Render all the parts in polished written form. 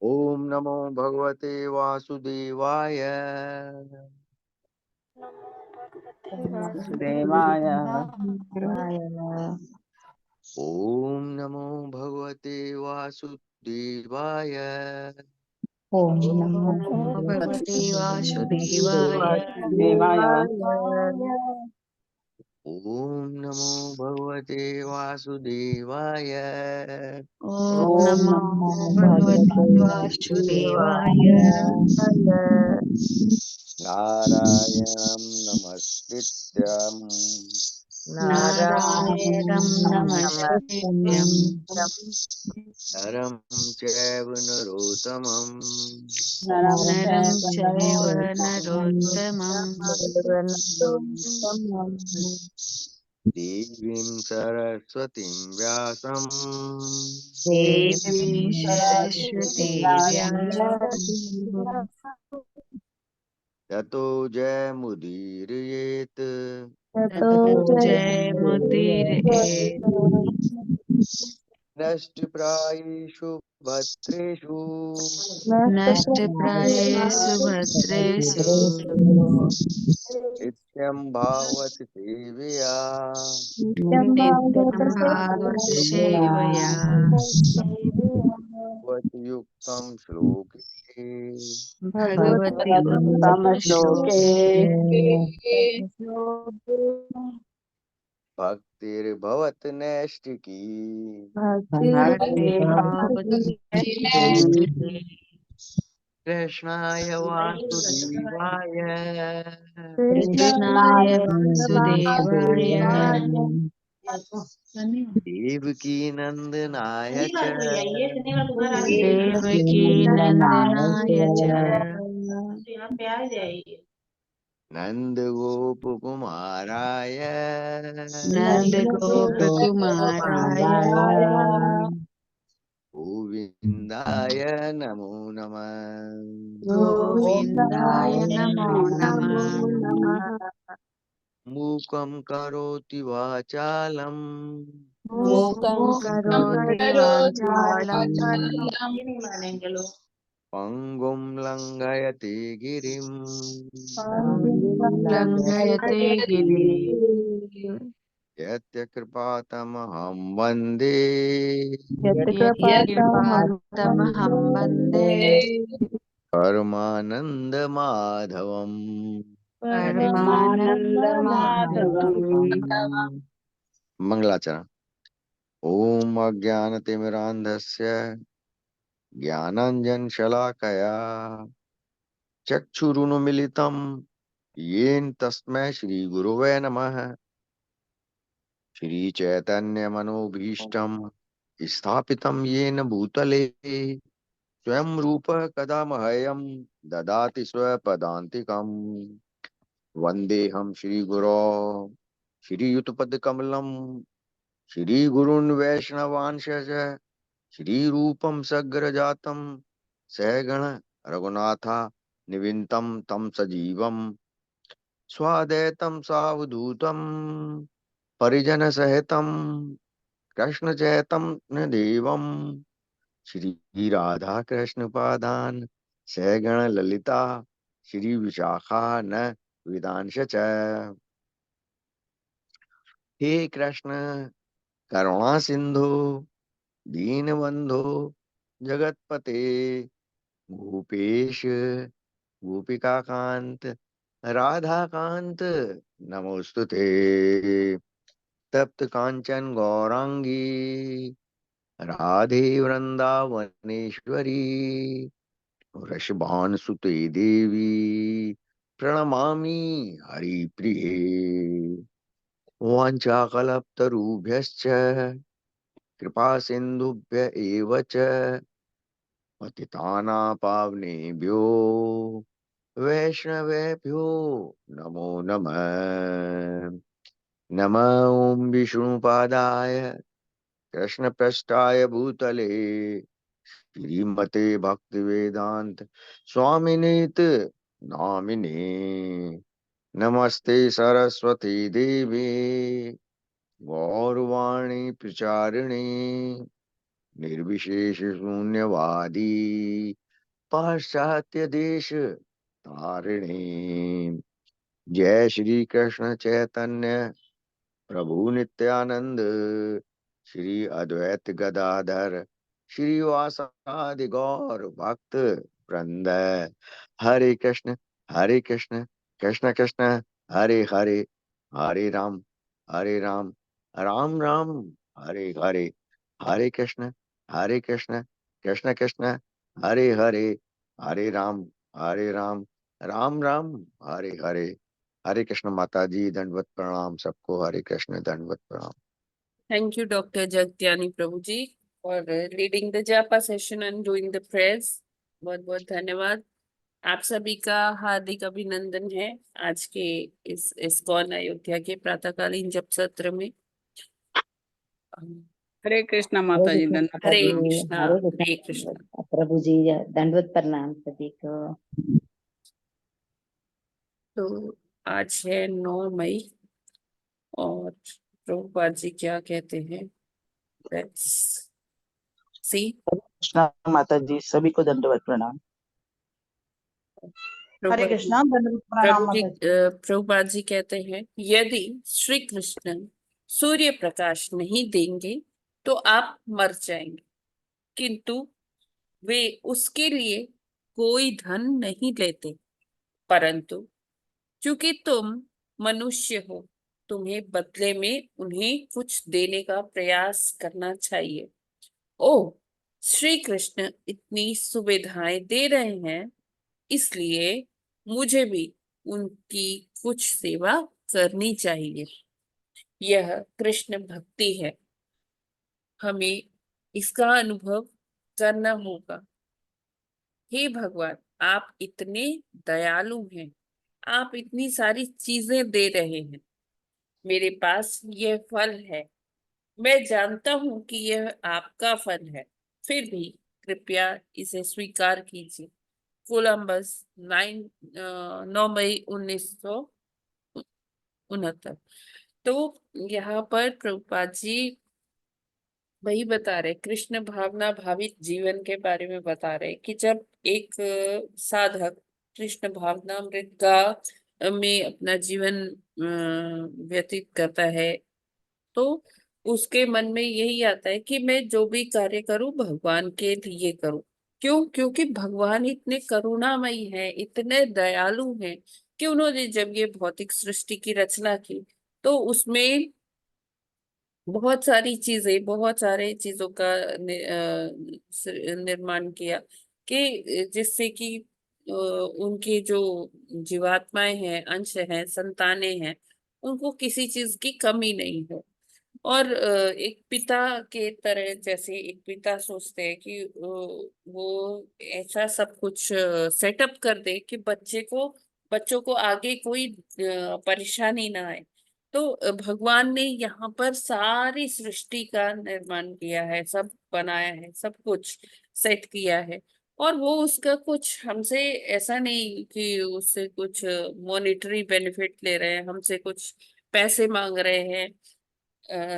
ओम नमो भगवते वासुदेवाय। वासुदेवाय। ओम नमो भगवते वासुदेवाय। ओम नमो भगवते वासुदेवाय। वासुदेवाय। ओम नमो भगवते वासुदेवाय। ओम ओम नमो नमो भगवते भगवते वासुदेवाय। नारायणं नमस्कृत्यं नारायणं नमस्कृत्यं नरं चैव नरोत्तमं नरं नरं चैव चैव नरोत्तमं देवीं सरस्वतीं व्यासं देवीं सरस्वती व्यासं ततो जयमुदीरयेत्। ततो जयमुदीरयेत्। नष्टप्रायेषु भद्रेषु नष्टप्रायेषु भद्रेषु नित्यं भावति सेवया। नित्यं भागवत सेवया भगवति युक्तं श्लोके भगवति तम उत्तम श्लोके श्लोके भक्तिर्भवत नैष्टिकी। भक्ति भावति नैष्ठिकी। कृष्णाय वासुदेवाय कृष्णाय वासुदेवाय देवकी नंदनाय च देवकी नंदनाय च नंद गोपकुमाराय नंद गोप कुमाराय गोविंदाय नमो नमः। गोविंदाय नमो नमः। मूकं करोति वाचालं मूकं मूकं करोति वाचालं पंगुं लंघयते गिरिं लंघयते गिरिं। यत्कृपातमहं वन्दे यत्कृपातमहं वन्दे परमानन्दमाधवम्। परमानन्दमाधवम्। मंगलाचरण। ओम अज्ञानतिमिरान्धस्य ज्ञानाञ्जनशलाकया चक्षुरुन्मीलितं येन तस्मै श्रीगुरवे नमः। श्रीचैतन्यमनोभीष्टं स्थापितं येन भूतले स्वयं रूपः कदा मह्यं ददाति स्वपदान्तिकम्। वन्देऽहं श्रीगुरो श्रीयुतपदकमलं श्रीगुरून् वैष्णवांशज श्रीरूपं सग्रजातं सहगण रघुनाथा निविन्तं तं सजीवं स्वादैतं सावधूतं परिजनसहितं कृष्णचैतन्य देवं श्री राधा कृष्ण पादान सहगण ललिता श्री विशाखा न विदांश च। हे कृष्ण करुणा सिंधु दीनबंधु जगतपते गोपेश गोपिका कांत राधा कांत नमोस्तुते। तप्त कांचन गौरांगी राधे वृंदावनेश्वरी वृषभानुसुते देवी प्रणमामि हरिप्रिये। वाञ्छाकल्पतरुभ्यश्च कृपा सिन्धुभ्य एव च पतितानां पावनेभ्यो वैष्णवेभ्यो नमो नमः। नमः ॐ विष्णुपादाय कृष्णपृष्ठाय भूतले श्रीमते भक्तिवेदांत स्वामिनीति नामिने। नमस्ते सरस्वती देवी गौरवाणी प्रचारिणी निर्विशेष शून्यवादी पाश्चात्य देश तारिणी। जय श्री कृष्ण चैतन्य प्रभु नित्यानंद, श्री अद्वैत गदाधर श्रीवासादि गौर भक्त वृंद। हरे कृष्ण कृष्ण कृष्ण हरे हरे, हरे राम राम राम हरे हरे, हरे कृष्ण कृष्ण कृष्ण हरे हरे, हरे राम राम राम हरे हरे। हरे कृष्ण माता जी, दंडवत प्रणाम सबको। हरे कृष्ण, दंडवत प्रणाम। Thank you, Dr. Jagdiani Prabhuji, for leading the Japa session and doing the prayers. बहुत बहुत धन्यवाद। आप सभी का हार्दिक अभिनंदन है आज के इस इस्कॉन अयोध्या के प्रातःकालीन जप सत्र में। हरे कृष्णा हरे माता जी, कृष्ण धन्यवाद। माता हरे जी, कृष्णा हरे हरे कृष्ण कृष्णा। प्रभु जी, दंडवत प्रणाम सभी को। तो आज है 9 मई और प्रभुपाद जी क्या कहते हैं, लेट्स सी। कृष्णा माता जी, सभी को दंडवत प्रणाम। हरे कृष्णा, दंडवत प्रणाम माता जी। प्रभुपाद जी कहते हैं, यदि श्री कृष्ण सूर्य प्रकाश नहीं देंगे तो आप मर जाएंगे, किंतु वे उसके लिए कोई धन नहीं लेते, परंतु चूंकि तुम मनुष्य हो, तुम्हें बदले में उन्हें कुछ देने का प्रयास करना चाहिए। ओ, श्री कृष्ण इतनी सुविधाएं दे रहे हैं, इसलिए मुझे भी उनकी कुछ सेवा करनी चाहिए। यह कृष्ण भक्ति है, हमें इसका अनुभव करना होगा। हे भगवान, आप इतने दयालु हैं, आप इतनी सारी चीजें दे रहे हैं, मेरे पास यह फल है, मैं जानता हूं कि यह आपका फल है, फिर भी कृपया इसे स्वीकार कीजिए। कोलंबस 9 मई 1969। तो यहाँ पर प्रभुपाद जी वही बता रहे, कृष्ण भावना भावित जीवन के बारे में बता रहे कि जब एक साधक कृष्ण भावनामृत का में अपना जीवन व्यतीत करता है, तो उसके मन में यही आता है कि मैं जो भी कार्य करूं भगवान के लिए करूं। क्यों? क्योंकि भगवान इतने करुणामयी हैं, इतने दयालु हैं कि उन्होंने जब ये भौतिक सृष्टि की रचना की तो उसमें बहुत सारी चीजें, बहुत सारे चीजों का निर्माण किया कि जिससे कि उनके जो जीवात्माएं हैं, अंश हैं, संतानें हैं, उनको किसी चीज की कमी नहीं हो। और एक पिता के तरह, जैसे एक पिता सोचते हैं कि वो ऐसा सब कुछ सेटअप कर दे कि बच्चों को आगे कोई परेशानी ना आए। तो भगवान ने यहाँ पर सारी सृष्टि का निर्माण किया है, सब बनाया है, सब कुछ सेट किया है, और वो उसका कुछ हमसे ऐसा नहीं कि उससे कुछ मॉनेटरी बेनिफिट ले रहे हैं, हमसे कुछ पैसे मांग रहे हैं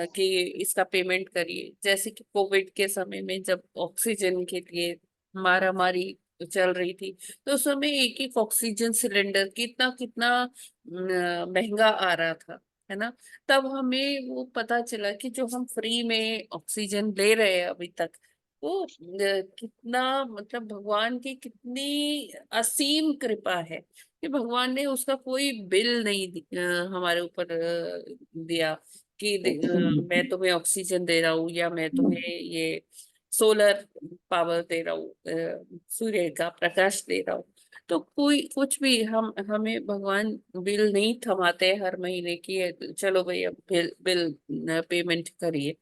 कि इसका पेमेंट करिए। जैसे कि कोविड के समय में जब ऑक्सीजन के लिए मारामारी चल रही थी, तो उस समय एक एक ऑक्सीजन सिलेंडर कितना कितना महंगा आ रहा था, है ना। तब हमें वो पता चला कि जो हम फ्री में ऑक्सीजन ले रहे हैं अभी तक, वो कितना, मतलब भगवान की कितनी असीम कृपा है कि भगवान ने उसका कोई बिल नहीं हमारे ऊपर दिया कि मैं तुम्हें ऑक्सीजन दे रहा हूँ या मैं तुम्हें ये सोलर पावर दे रहा हूँ, सूर्य का प्रकाश दे रहा हूँ। तो कोई कुछ भी हमें भगवान बिल नहीं थमाते हर महीने की चलो भाई अब बिल पेमेंट करिए।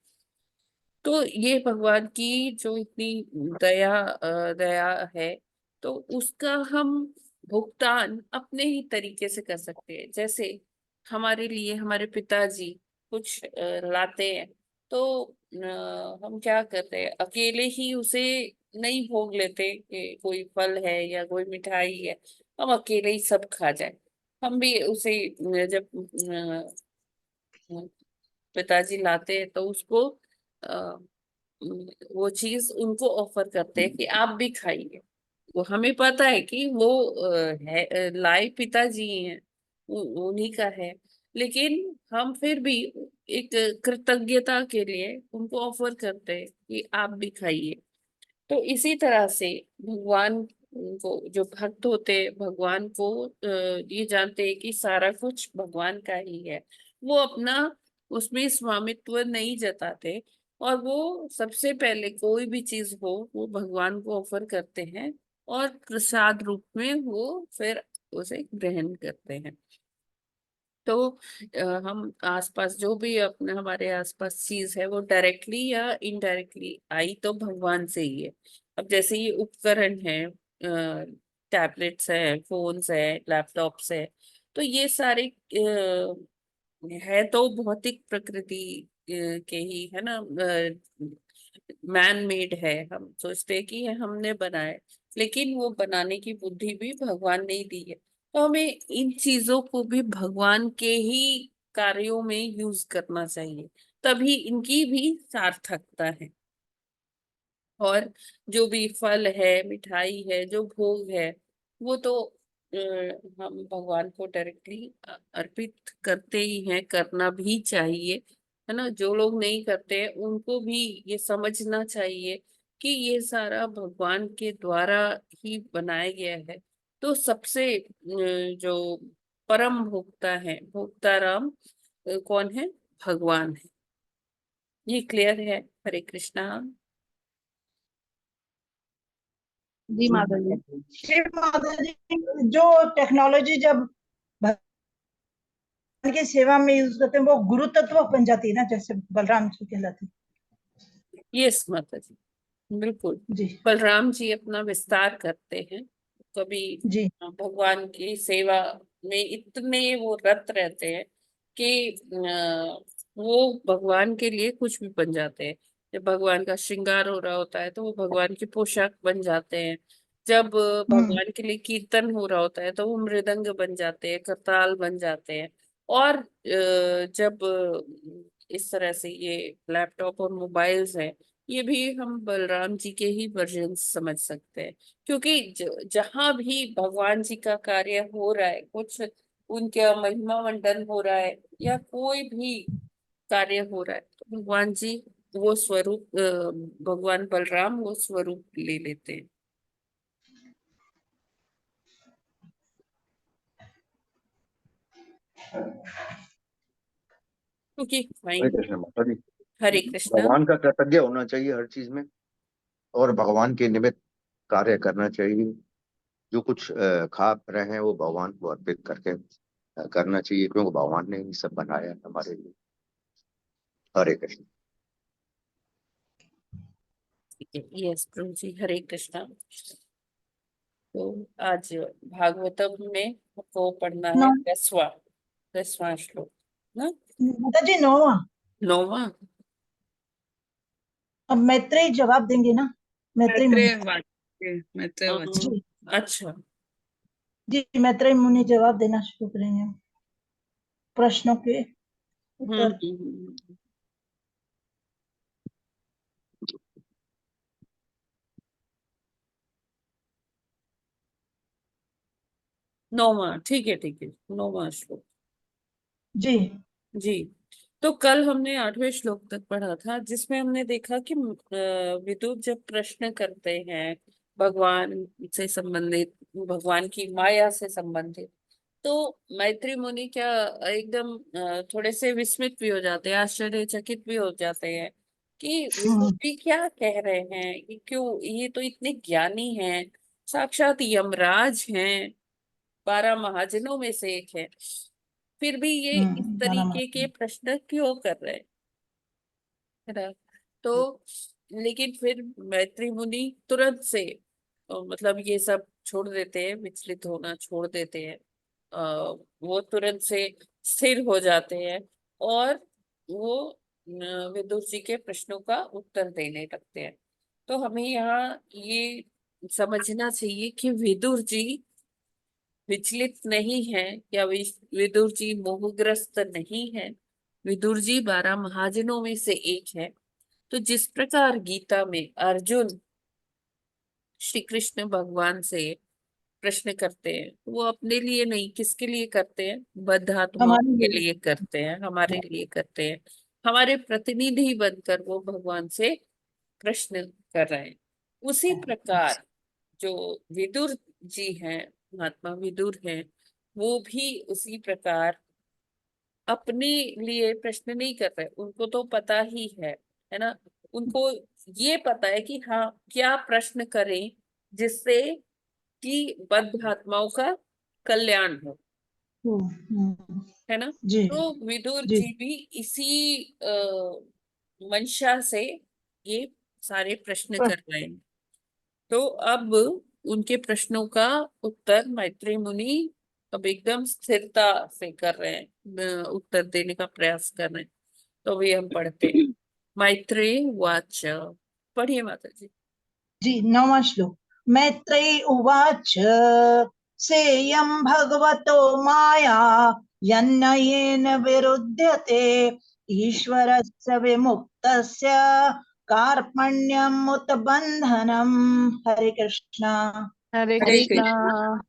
तो ये भगवान की जो इतनी दया है, तो उसका हम भुगतान अपने ही तरीके से कर सकते हैं। जैसे हमारे लिए हमारे पिताजी कुछ लाते हैं, तो हम क्या करते हैं, अकेले ही उसे नहीं भोग लेते कि कोई फल है या कोई मिठाई है हम अकेले ही सब खा जाए। हम भी उसे जब पिताजी लाते हैं तो उसको वो चीज उनको ऑफर करते हैं कि आप भी खाइए। वो हमें पता है कि वो लाए पिताजी हैं, उन्हीं का है, लेकिन हम फिर भी एक कृतज्ञता के लिए उनको ऑफर करते हैं कि आप भी खाइए। तो इसी तरह से भगवान को, जो भक्त होते हैं भगवान को, ये जानते हैं कि सारा कुछ भगवान का ही है। वो अपना उसमें स्वामित्व नहीं जताते, और वो सबसे पहले कोई भी चीज हो वो भगवान को ऑफर करते हैं, और प्रसाद रूप में वो फिर उसे ग्रहण करते हैं। तो हम आसपास जो भी अपने हमारे आसपास चीज है वो डायरेक्टली या इनडायरेक्टली आई तो भगवान से ही है। अब जैसे ये उपकरण है, टैबलेट्स है, फोन्स है, लैपटॉप्स है, तो ये सारे है तो भौतिक प्रकृति के ही है ना, मैन मेड है। हम सोचते हैं कि ये हमने बनाए, लेकिन वो बनाने की बुद्धि भी भगवान ने ही दी है। तो हमें इन चीजों को भी भगवान के ही कार्यों में यूज करना चाहिए, तभी इनकी भी सार्थकता है। और जो भी फल है, मिठाई है, जो भोग है, वो तो हम भगवान को डायरेक्टली अर्पित करते ही हैं, करना भी चाहिए, है ना। जो लोग नहीं करते उनको भी ये समझना चाहिए कि ये सारा भगवान के द्वारा ही बनाया गया है। तो सबसे जो परम भोक्ता है, भोक्ता राम कौन है? भगवान है। ये क्लियर है? हरे कृष्णा। जी माता जी। शिव माता जी, जो टेक्नोलॉजी जब भगवान की सेवा में यूज करते हैं वो गुरु तत्व बन जाती है ना, जैसे बलराम जी कहलाते यस माता जी, बिल्कुल। हैं। जी बलराम जी अपना विस्तार करते हैं। कभी जी। भगवान की सेवा में इतने वो रत रहते हैं कि वो भगवान के लिए कुछ भी बन जाते हैं। जब भगवान का श्रृंगार हो रहा होता है तो वो भगवान की पोशाक बन जाते हैं। जब भगवान के लिए कीर्तन हो रहा होता है तो वो मृदंग बन जाते हैं, करताल बन जाते हैं। और जब इस तरह से ये लैपटॉप और मोबाइल्स हैं, ये भी हम बलराम जी के ही वर्जन समझ सकते हैं। क्योंकि जहां भी भगवान जी का कार्य हो रहा है, कुछ उनका महिमा मंडन हो रहा है या कोई भी कार्य हो रहा है, तो भगवान जी वो स्वरूप, भगवान बलराम वो स्वरूप ले लेते हैं। क्योंकि हरे फाइन। कृष्ण माता जी। हरे कृष्णा। भगवान का कृतज्ञ होना चाहिए हर चीज में, और भगवान के निमित्त कार्य करना चाहिए। जो कुछ खा रहे हैं वो भगवान को अर्पित करके करना चाहिए, क्योंकि भगवान ने ये सब बनाया हमारे लिए। हरे कृष्ण। यस प्रभु जी, हरे कृष्णा। तो आज भागवतम में हमको पढ़ना नौ, है 10वां श्लोक ना, माता जी 9वां। 9वां। अब मैत्रेयी जवाब देंगे ना, मैत्रेयी मुनि। मैत्रेय वाक्य मैत्रेय वचन। जी अच्छा। जी, मैत्रेयी मुनि जवाब देना शुरू करेंगे प्रश्नों के हम्म उत्तर। हम्म, हम्म। 9वां, ठीक है ठीक है, 9वां श्लोक। जी जी। तो कल हमने 8वें श्लोक तक पढ़ा था, जिसमें हमने देखा कि विदुर जब प्रश्न करते हैं भगवान से संबंधित, भगवान की माया से संबंधित, तो मैत्री मुनि क्या एकदम थोड़े से विस्मित भी हो जाते हैं, आश्चर्यचकित भी हो जाते हैं कि विदुर हम्म, जी क्या कह रहे हैं, कि क्यों ये तो इतने ज्ञानी हैं, साक्षात यमराज हैं, 12 महाजनों में से एक है, फिर भी ये इस बारह तरीके के मास। प्रश्न क्यों कर रहे हैं, है ना। तो लेकिन फिर मैत्री मुनि तुरंत से मतलब ये सब छोड़ देते हैं, विचलित होना छोड़ देते हैं। वो तुरंत से स्थिर हो जाते हैं, और वो विदुर जी के प्रश्नों का उत्तर देने लगते हैं। तो हमें यहाँ ये समझना चाहिए कि विदुर जी विचलित नहीं है, या विदुर जी मोहग्रस्त नहीं है। विदुर जी 12 महाजनों में से एक है। तो जिस प्रकार गीता में अर्जुन श्री कृष्ण भगवान से प्रश्न करते हैं, वो अपने लिए नहीं, किसके लिए करते हैं? बद्ध आत्माओं हमारे के लिए। लिए करते हैं, हमारे लिए करते हैं। हमारे प्रतिनिधि बनकर वो भगवान से प्रश्न कर रहे हैं। उसी प्रकार जो विदुर जी हैं, महात्मा विदुर हैं, वो भी उसी प्रकार अपने लिए प्रश्न नहीं कर रहे। उनको तो पता ही है ना। उनको ये पता है कि हाँ, क्या प्रश्न करें जिससे कि बद्ध आत्माओं का कल्याण हो, है ना। जी तो विदुर जी जी भी इसी मंशा से ये सारे प्रश्न कर रहे हैं। तो अब उनके प्रश्नों का उत्तर मैत्रेय मुनि अब एकदम स्थिरता से कर रहे हैं, उत्तर देने का प्रयास कर रहे हैं। तो वे हम पढ़ते हैं। मैत्रेय वाच, पढ़िए माता जी। जी। नवमा श्लोक। मैत्रेय उवाच सेयं भगवतो माया यन्नयेन विरुध्यते ईश्वरस्य विमुक्तस्य कार्पण्यमुत बन्धनम्। हरे कृष्णा। हरे हरे कृष्णा। कृष्ण।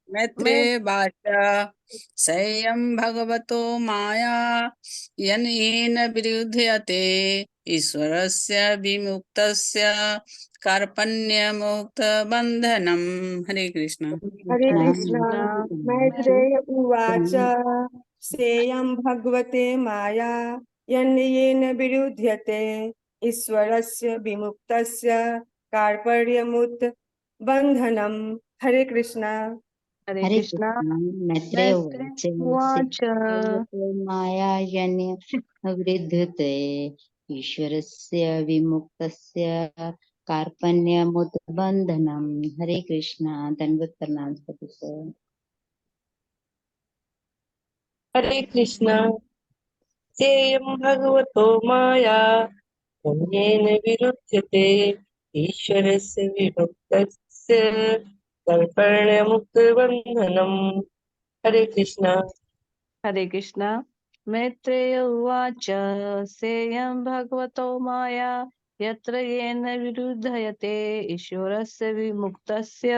मैं मैत्रेय वाचा सय्यं भगवतो माया यनेन विरुध्यते ईश्वरस्य विमुक्तस्य कार्पण्यमुक्त बंधनम। हरे कृष्ण। हरे हरे कृष्णा। कृष्णा। मैत्रेय उवाच सेयं भगवते माया यन्येन विरुध्यते ईश्वरस्य विमुक्तस्य कार्पण्यमुत बन्धनम्। हरे कृष्णा। हरे हरे कृष्णा। कृष्ण। मैत्रेय मैत्रेय उवाच उवाच भगवतो मायाजन्य विरुध्यते ईश्वरस्य विमुक्तस्य कार्पण्यमुद्बन्धनम्। हरे कृष्णा। दंडवत प्रणाम सभी को। हरे कृष्णा। सेयं भगवतो माया अन्येन विरुध्यते ईश्वरस्य विमुक्तस्य कर्पण्यमुक्तबन्धनम्। हरे कृष्णा। हरे कृष्णा। मैत्रेय उवाच सेयं भगवतो माया यत्र येन विरुध्यते ईश्वरस्य विमुक्तस्य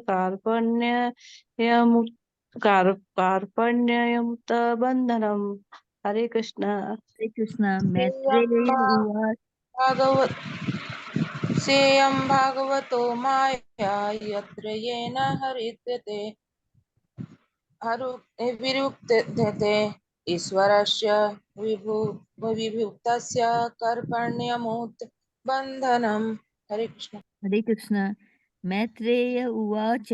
कार्पण्यमुक्त बन्धनम्। हरे कृष्णा। हरे कृष्ण। सेयं मैत्रेय उवाच भागवत सेयं भागवतो माया यत्र येन हरित्यते विरुध्यते ईश्वरस्य विभुक्तस्य कर्पण्यमुत बन्धनम्। हरे कृष्ण। हरे कृष्ण। मैत्रेय उवाच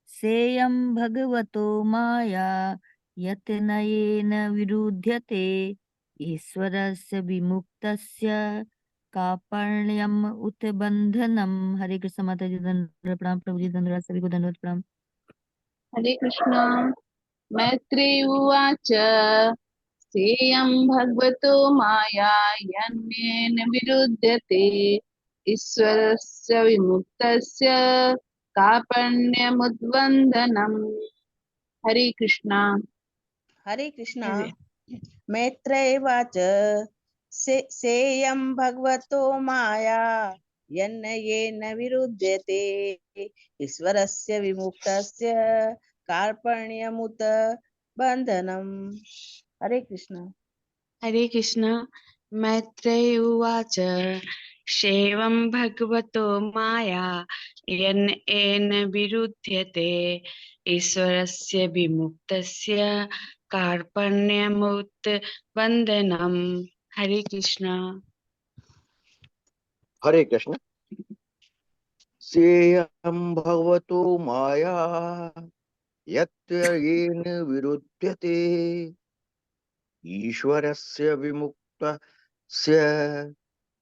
सेयं भगवतो माया यत्नयेन विरुध्यते ईश्वरस्य विमुक्तस्य कार्पण्यम् उत बंधनम्। हरे कृष्ण। माता जी दंड प्रणाम। प्रभु जी धन्यवाद। सभी को धन्यवाद प्रणाम। हरे कृष्णा। मैत्रेय उवाच सेयं भगवतो माया यन्नेन विरुध्यते ईश्वरस्य विमुक्तस्य कार्पण्यमुद्बन्धनम्। हरे कृष्णा। हरे कृष्णा। मैत्रेय वाच सेयं भगवतो माया यन्नेन विरुध्यते ईश्वरस्य विमुक्तस्य कार्पण्यमुत बन्धनम्। हरे कृष्ण। हरे कृष्णा। मैत्रेय उवाच सेयं भगवतो माया यन्नेन विरुध्यते ईश्वरस्य विमुक्तस्य कार्पण्यमुक्त बन्धनम्। हरे कृष्णा। हरे कृष्ण। सेयं भगवतो माया यत्र येन विरुध्यते ईश्वरस्य विमुक्तस्य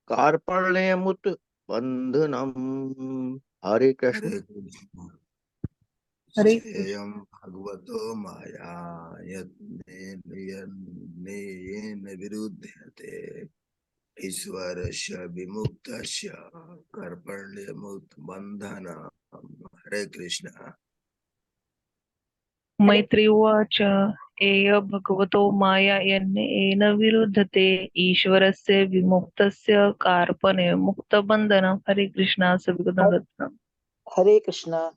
कार्पण्यमुत बन्धनम्। हरे कृष्ण। हरे कृष्ण। हरे सेयं भगवतो माया यन्नेन विरुध्यते ईश्वरस्य विमुक्तस्य कार्पण्यमुत बन्धनम्। हरे कृष्ण। मैत्रेय उवाच एय भगवतो माया येन विरुद्धते ईश्वरस्य विमुक्तस्य कार्पण्य मुक्त बंधनं। हरे कृष्णा सभी को दंडवत प्रणाम। हरे कृष्ण।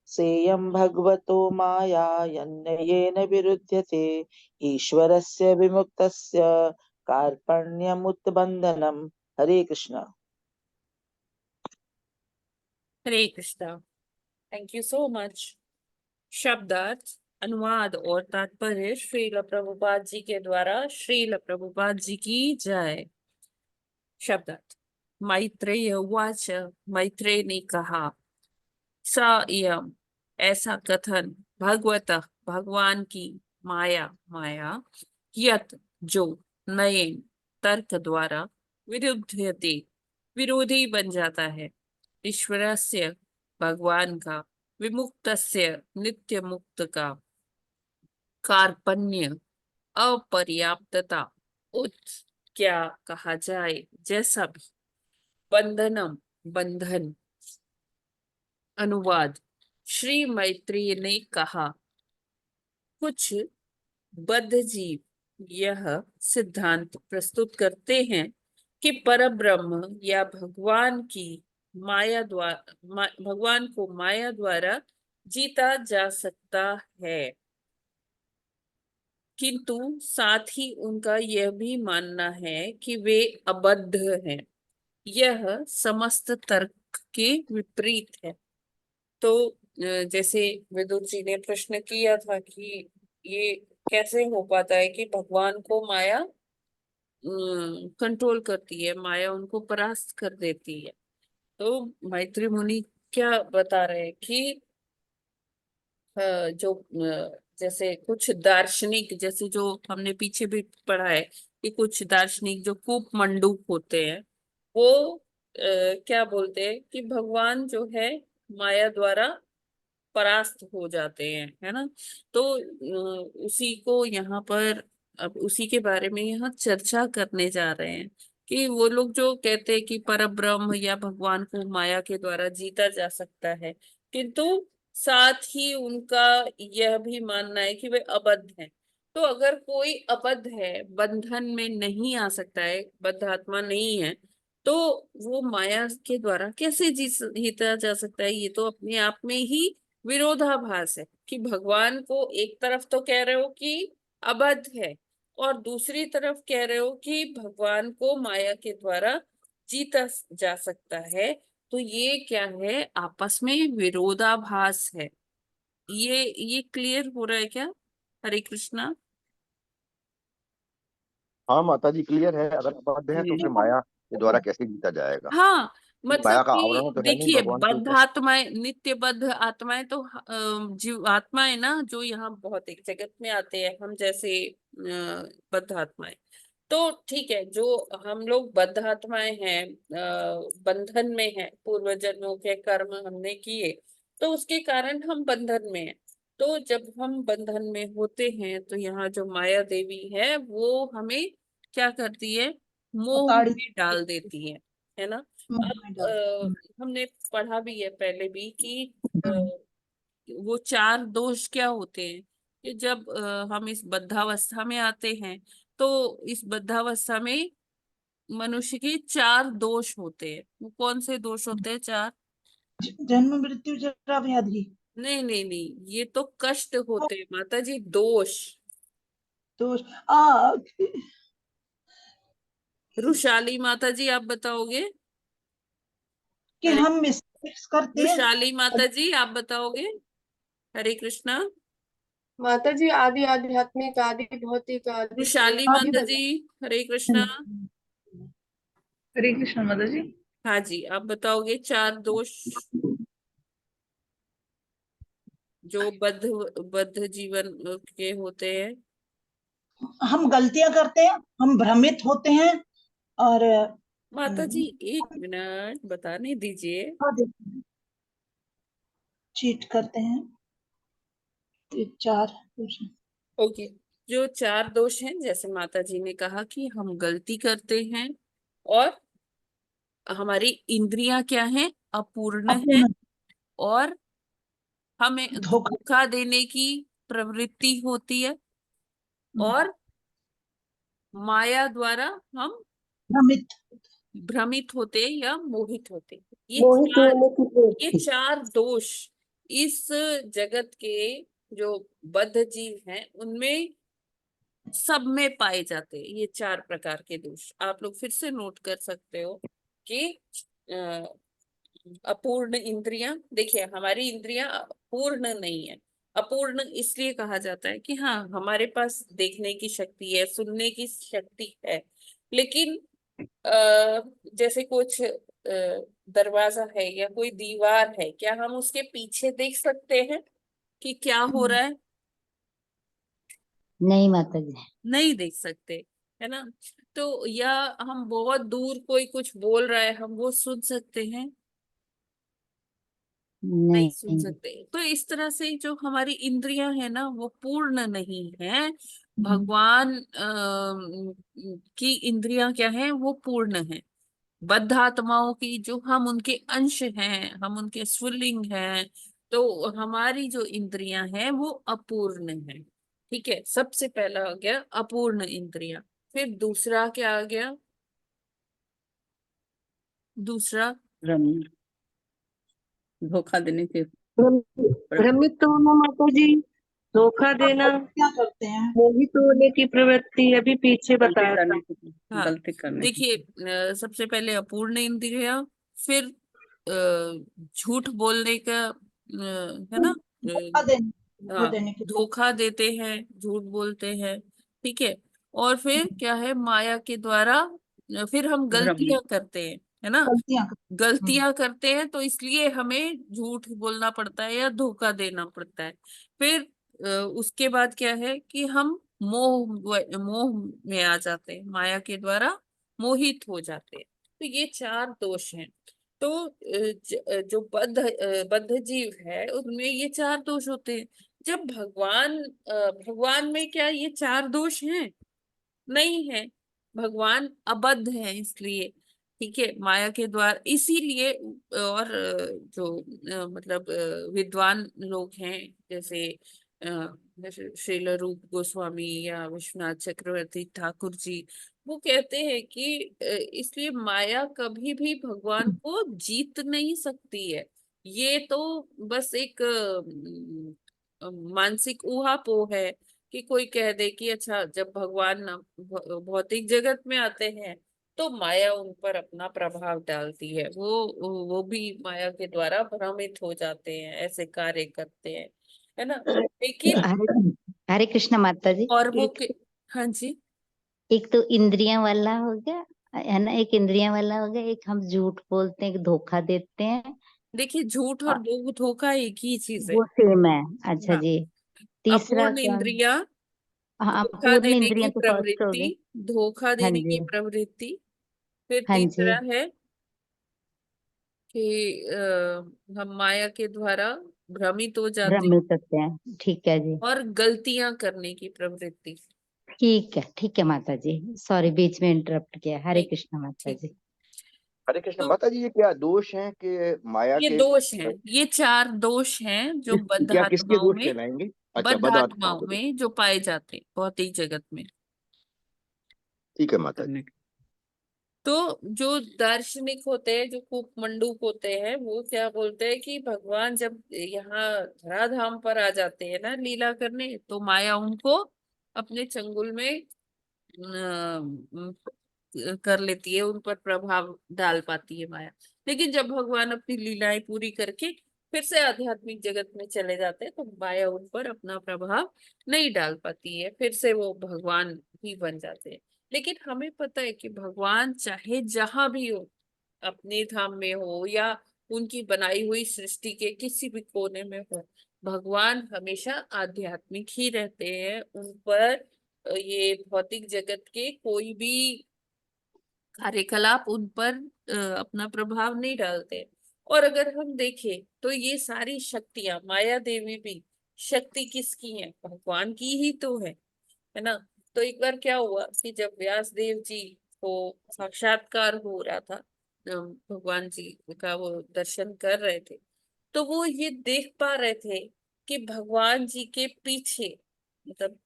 सेयं भगवतो माया येन विरुध्यते ईश्वरस्य विमुक्तस्य कार्पण्यमुत्बन्धनम्। Hare Krishna. Hare Krishna. Thank you so much. शब्दार्थ, अनुवाद और तात्पर्य श्रील प्रभुपाद जी के द्वारा। श्रील प्रभुपाद जी की जय। शब्दार्थ। मैत्रेय उवाच, मैत्रेय ने कहा, स इयं ऐसा कथन, भगवतः भगवान की, माया माया, यत जो, नयन तर्क द्वारा, विरुध्यते विरोधी बन जाता है, ईश्वरस्य भगवान का, विमुक्तस्य नित्य मुक्त का, कार्पण्य अपर्याप्तता, उत क्या कहा जाए जैसा भी, बंधनम बंधन। अनुवाद। श्री मैत्रेय ने कहा, कुछ बद्ध जीव यह सिद्धांत प्रस्तुत करते हैं कि परब्रह्म या भगवान की माया द्वारा, भगवान को माया द्वारा जीता जा सकता है, किंतु साथ ही उनका यह भी मानना है कि वे अबद्ध हैं। यह समस्त तर्क के विपरीत है। तो जैसे विदुर जी ने प्रश्न किया था कि ये कैसे हो पाता है कि भगवान को माया कंट्रोल करती है, माया उनको परास्त कर देती है। तो मैत्री मुनि क्या बता रहे हैं कि जो जैसे कुछ दार्शनिक, जैसे जो हमने पीछे भी पढ़ा है कि कुछ दार्शनिक जो कूप मंडूक होते हैं, वो क्या बोलते हैं कि भगवान जो है माया द्वारा परास्त हो जाते हैं, है ना। तो उसी को यहाँ पर, अब उसी के बारे में यहाँ चर्चा करने जा रहे हैं कि वो लोग जो कहते हैं कि परब्रह्म या भगवान को माया के द्वारा जीता जा सकता है, किंतु साथ ही उनका यह भी मानना है कि वे अबद्ध हैं। तो अगर कोई अबद्ध है, बंधन में नहीं आ सकता है, बद्ध आत्मा नहीं है, तो वो माया के द्वारा कैसे जीता जा सकता है? ये तो अपने आप में ही विरोधाभास है कि भगवान को एक तरफ तो कह रहे हो कि अबद्ध है और दूसरी तरफ कह रहे हो कि भगवान को माया के द्वारा जीता जा सकता है। तो ये क्या है? आपस में विरोधाभास है। ये क्लियर हो रहा है क्या? हरे कृष्णा। हाँ माता जी, क्लियर है। अगर अबद्ध है तो फिर माया के द्वारा कैसे जीता जाएगा? हाँ, माया मतलब का आवरण कि तो है नहीं देखिए, भगवान के बद्ध ऊपर। आत्माएं, नित्य बद्ध आत्माएं तो जीव आत्माएं ना, जो यहाँ बहुत एक जगत में आते हैं, हम जैसे बद्ध आत्माएं। तो ठीक है, जो हम लोग बद्ध आत्माएं हैं, बंधन में हैं, पूर्व जन्मों के कर्म हमने किए, तो उसके कारण हम बंधन में हैं। तो जब हम बंधन में होते हैं तो यहाँ जो माया देवी है वो हमें क्या करती है? मोह प्रताड़ित में डाल देती है ना। में अब डाल। हमने पढ़ा भी है पहले भी कि वो चार दोष क्या होते हैं कि जब हम इस बद्धावस्था में आते हैं, तो इस बद्धावस्था में मनुष्य के चार दोष होते हैं। वो कौन से दोष होते हैं? चार? जन्म मृत्यु जरा व्याधि। नहीं नहीं नहीं, ये तो कष्ट होते हैं माता जी, दोष। दोष। आ रुशाली माता जी, आप बताओगे? कि हरे, हम मिस्टेक्स करते हैं। रुशाली माता जी आप बताओगे? हरे कृष्णा। माता जी, आदि आध्यात्मिक, आदि भौतिक, आदि रुशाली आदि माता भगवान। जी, हरे कृष्णा। हरे कृष्ण माता जी। हाँ जी, आप बताओगे चार दोष जो बद्ध जीवन के होते हैं। हम गलतियां करते हैं, हम भ्रमित होते हैं, और माता जी 1 मिनट बताने दीजिए। चीट करते हैं। ये चार दोष हैं। ओके, जो चार दोष हैं, जैसे माता जी ने कहा कि हम गलती करते हैं और हमारी इंद्रियां क्या हैं? अपूर्ण है, अपूर्ण और हमें धोखा। धोखा देने की प्रवृत्ति होती है, और माया द्वारा हम भ्रमित भ्रमित होते या मोहित होते। ये मोहित चार होने की ये प्रवृत्ति। चार दोष इस जगत के जो बद्ध जीव हैं उनमें सब में पाए जाते हैं। ये चार प्रकार के दोष आप लोग फिर से नोट कर सकते हो कि अ, अपूर्ण इंद्रियां, देखिए हमारी इंद्रियां पूर्ण नहीं है। अपूर्ण इसलिए कहा जाता है कि हाँ हमारे पास देखने की शक्ति है, सुनने की शक्ति है, लेकिन जैसे कुछ दरवाजा है या कोई दीवार है, क्या हम उसके पीछे देख सकते हैं कि क्या हो रहा है? नहीं माता जी। नहीं देख सकते, है ना। तो या हम बहुत दूर कोई कुछ बोल रहा है, हम वो सुन सकते हैं? नहीं सुन नहीं। सकते। तो इस तरह से जो हमारी इंद्रियां है ना वो पूर्ण नहीं है। भगवान की इंद्रियां क्या है, वो पूर्ण है। बद्ध आत्माओं की जो हम उनके अंश हैं, हम उनके स्वलिंग हैं, तो हमारी जो इंद्रियां हैं वो अपूर्ण है। ठीक है, सबसे पहला आ गया अपूर्ण इंद्रियां। फिर दूसरा क्या आ गया? दूसरा भ्रम, धोखा देने के भ्रमित होना माता जी, धोखा देना, क्या करते हैं? मोहित होने की प्रवृत्ति अभी पीछे बताया था। हाँ गलती करने की। देखिए, सबसे पहले अपूर्ण इंद्रिया, फिर झूठ बोलने का, है ना, धोखा देने धोखा हाँ देने की धोखा देते हैं, झूठ बोलते हैं। ठीक है, और फिर क्या है, माया के द्वारा फिर हम भ्रम, गलतियां करते हैं, है ना। गलतियां गलतियां करते हैं तो इसलिए हमें झूठ बोलना पड़ता है या धोखा देना पड़ता है। फिर उसके बाद क्या है कि हम मोह में आ जाते हैं, माया के द्वारा मोहित हो जाते हैं। तो ये चार दोष हैं। तो जो बद्ध जीव है उनमें ये चार दोष होते हैं। जब भगवान में क्या ये चार दोष हैं? नहीं है। भगवान अबद्ध है, इसलिए ठीक है माया के द्वारा, इसीलिए और मतलब विद्वान लोग हैं, जैसे जैसे श्रील रूप गोस्वामी या विश्वनाथ चक्रवर्ती ठाकुर जी, वो कहते हैं कि इसलिए माया कभी भी भगवान को जीत नहीं सकती है। ये तो बस एक मानसिक ऊहापोह है कि कोई कह दे कि अच्छा जब भगवान भौतिक जगत में आते हैं तो माया उन पर अपना प्रभाव डालती है, वो भी माया के द्वारा भ्रमित हो जाते हैं, ऐसे कार्य करते हैं, है ना। लेकिन हरे हरे कृष्ण माता जी। और वो एक हाँ जी, एक तो इंद्रियां वाला हो गया, है ना, एक इंद्रियां वाला हो गया, एक हम झूठ बोलते हैं, एक धोखा देते हैं। देखिए झूठ और धोखा एक ही चीज है। वो सेम है। अच्छा हाँ, जी। तीसरा अपूर्ण क्या? इंद्रिया, हाँ, धोखा पूर्ण देने की इंद्रियां तो फर्स्ट हो प्रवृत्ति, गए। धोखा हाँ देने की जी। प्रवृत्ति। फिर हाँ जी। तीसरा है कि हम माया के द्वारा भ्रमित हो जाते हैं, भ्रमित होते हैं। ठीक है जी। और गलतियां करने की प्रवृत्ति। ठीक है माता जी, सॉरी बीच में इंटरप्ट किया। हरे नहीं, कृष्ण माता ठीक। जी। हरे कृष्ण तो माता जी, ये क्या दोष हैं कि माया ये के दोष हैं, ये चार दोष हैं जो बद्ध क्या किसके आत्माओं दोष में, कहलाएंगे? अच्छा, बद्ध बद आत्माओं आत्माओं के दोष। में जो पाए जाते हैं भौतिक जगत में। ठीक है माता जी। करने की। तो जो दार्शनिक होते हैं, जो खूब मंडूक होते हैं, वो क्या बोलते हैं कि भगवान जब यहाँ धराधाम पर आ जाते हैं ना लीला करने, तो माया उनको अपने चंगुल में कर लेती है, उन पर प्रभाव डाल पाती है माया। लेकिन जब भगवान अपनी लीलाएं पूरी करके फिर से आध्यात्मिक जगत में चले जाते हैं तो माया उन पर अपना प्रभाव नहीं डाल पाती है, फिर से वो भगवान ही बन जाते हैं। लेकिन हमें पता है कि भगवान चाहे जहां भी हो, अपने धाम में हो या उनकी बनाई हुई सृष्टि के किसी भी कोने में हो, भगवान हमेशा आध्यात्मिक ही रहते हैं। उन पर ये भौतिक जगत के कोई भी कार्यकलाप उन पर अपना प्रभाव नहीं डालते। और अगर हम देखें तो ये सारी शक्तियां, माया देवी भी शक्ति किसकी है? भगवान की ही तो है ना। तो एक बार क्या हुआ कि जब व्यास देव जी को साक्षात्कार हो रहा था, भगवान जी का वो दर्शन कर रहे थे, तो वो ये देख पा रहे थे कि भगवान जी के पीछे, मतलब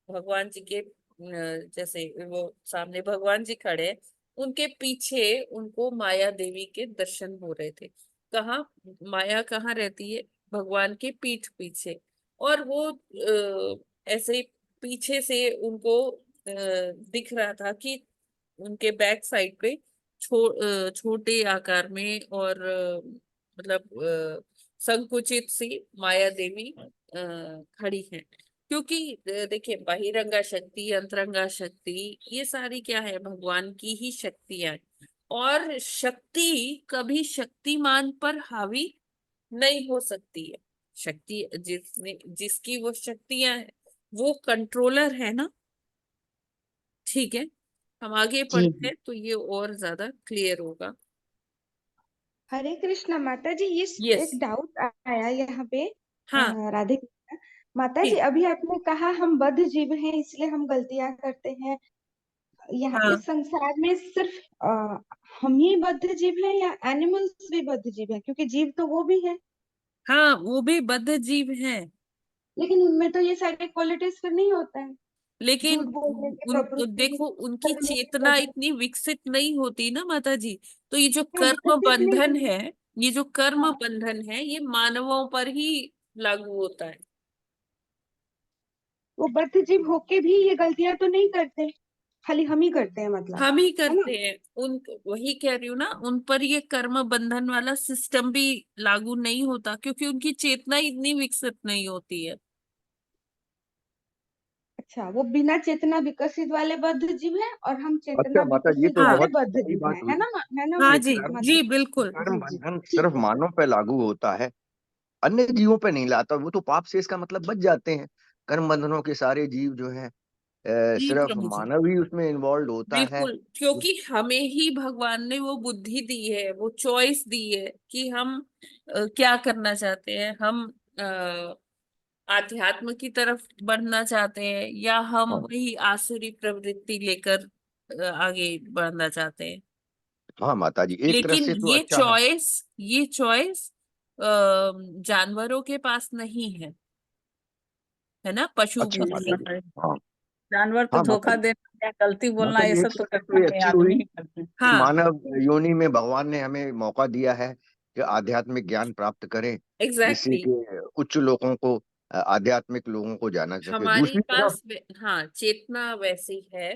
भगवान जी के जैसे वो सामने भगवान जी खड़े हैं, उनके पीछे उनको माया देवी के दर्शन हो रहे थे। कहाँ? माया कहाँ रहती है? भगवान के पीठ पीछे। और वो ऐसे पीछे से उनको दिख रहा था कि उनके बैक साइड पे छोटे आकार में और मतलब संकुचित सी माया देवी खड़ी है। क्योंकि देखिए, बहिरंगा शक्ति, अंतरंगा शक्ति, ये सारी क्या है? भगवान की ही शक्तियां हैं। और शक्ति कभी शक्तिमान पर हावी नहीं हो सकती है। शक्ति जिसकी वो शक्तियां हैं, वो कंट्रोलर है ना। ठीक है, हम आगे जी पढ़ते हैं तो ये और ज्यादा क्लियर होगा। हरे कृष्णा माता जी, ये यस। एक डाउट आया यहाँ पे। हाँ। राधे कृष्णा माता जी, ठीक। अभी आपने कहा हम बद्ध जीव हैं इसलिए हम गलतियां करते हैं। यहाँ हाँ इस संसार में सिर्फ हम ही बद्ध जीव हैं या एनिमल्स भी बद्ध जीव हैं? क्योंकि जीव तो वो भी है, हाँ, वो भी बद्ध जीव हैं। लेकिन उनमें तो ये सारे क्वालिटीज फिर नहीं होता है। लेकिन झूठ बोलने की प्रवृत्ति, देखो, उनकी करने की चेतना प्रवृत्ति। इतनी विकसित नहीं होती ना माता जी। तो ये जो हाँ, कर्म विकसित नहीं बंधन होती। है, ये जो कर्म हाँ, बंधन है, ये मानवों पर ही लागू होता है। वो बद्ध जीव होके भी ये गलतियां तो नहीं करते, खाली हम ही करते हैं मतलब, हम ही है ना? करते हैं। उन वही कह रही हूँ ना, उन पर ये कर्म बंधन वाला सिस्टम भी लागू नहीं होता, क्योंकि उनकी चेतना इतनी विकसित नहीं होती है। अच्छा, वो बिना चेतना विकसित वाले बद्ध जीव हैं और हम अच्छा चेतना माता, ये विकसित तो हाँ। वाले बहुत बद्ध सही जीव बात हैं, हुई है ना हाँ कि जी, माता जी जी? बिल्कुल। कर्म जी जी, बंधन ठीक सिर्फ है। मानव पे लागू होता है, अन्य जीवों पे नहीं लाता। वो तो पाप से इसका मतलब बच जाते हैं। कर्म बंधनों के सारे जीव जो हैं, जी सिर्फ प्रभु जी, मानव ही उसमें इन्वॉल्व होता है। बिल्कुल। क्योंकि हमें ही भगवान ने वो बुद्धि दी है, वो चॉइस दी है कि हम क्या करना चाहते हैं। हम आध्यात्म की तरफ बढ़ना चाहते हैं, या हम हाँ वही आसुरी प्रवृत्ति लेकर आगे बढ़ना चाहते हैं। हाँ माता जी, एक तरह लेकिन से तो अच्छा है। ये चॉइस जानवरों के पास नहीं है ना, पशु अच्छा माता पक्षी। जी। हाँ जानवर को हाँ माता धोखा जी। देना या गलती बोलना, माता ये जी, एक सब तो तरह से करता तो ये नहीं, अच्छी हुई आदमी ही करते हैं। कि हाँ, मानव योनि में भगवान ने हमें मौका दिया है कि आध्यात्मिक ज्ञान प्राप्त करें, जिससे एग्जैक्टली। कि उच्च लोगों को, आध्यात्मिक लोगों को जाना सके। हमारे दूसरी तरफ पास हाँ, चेतना वैसी है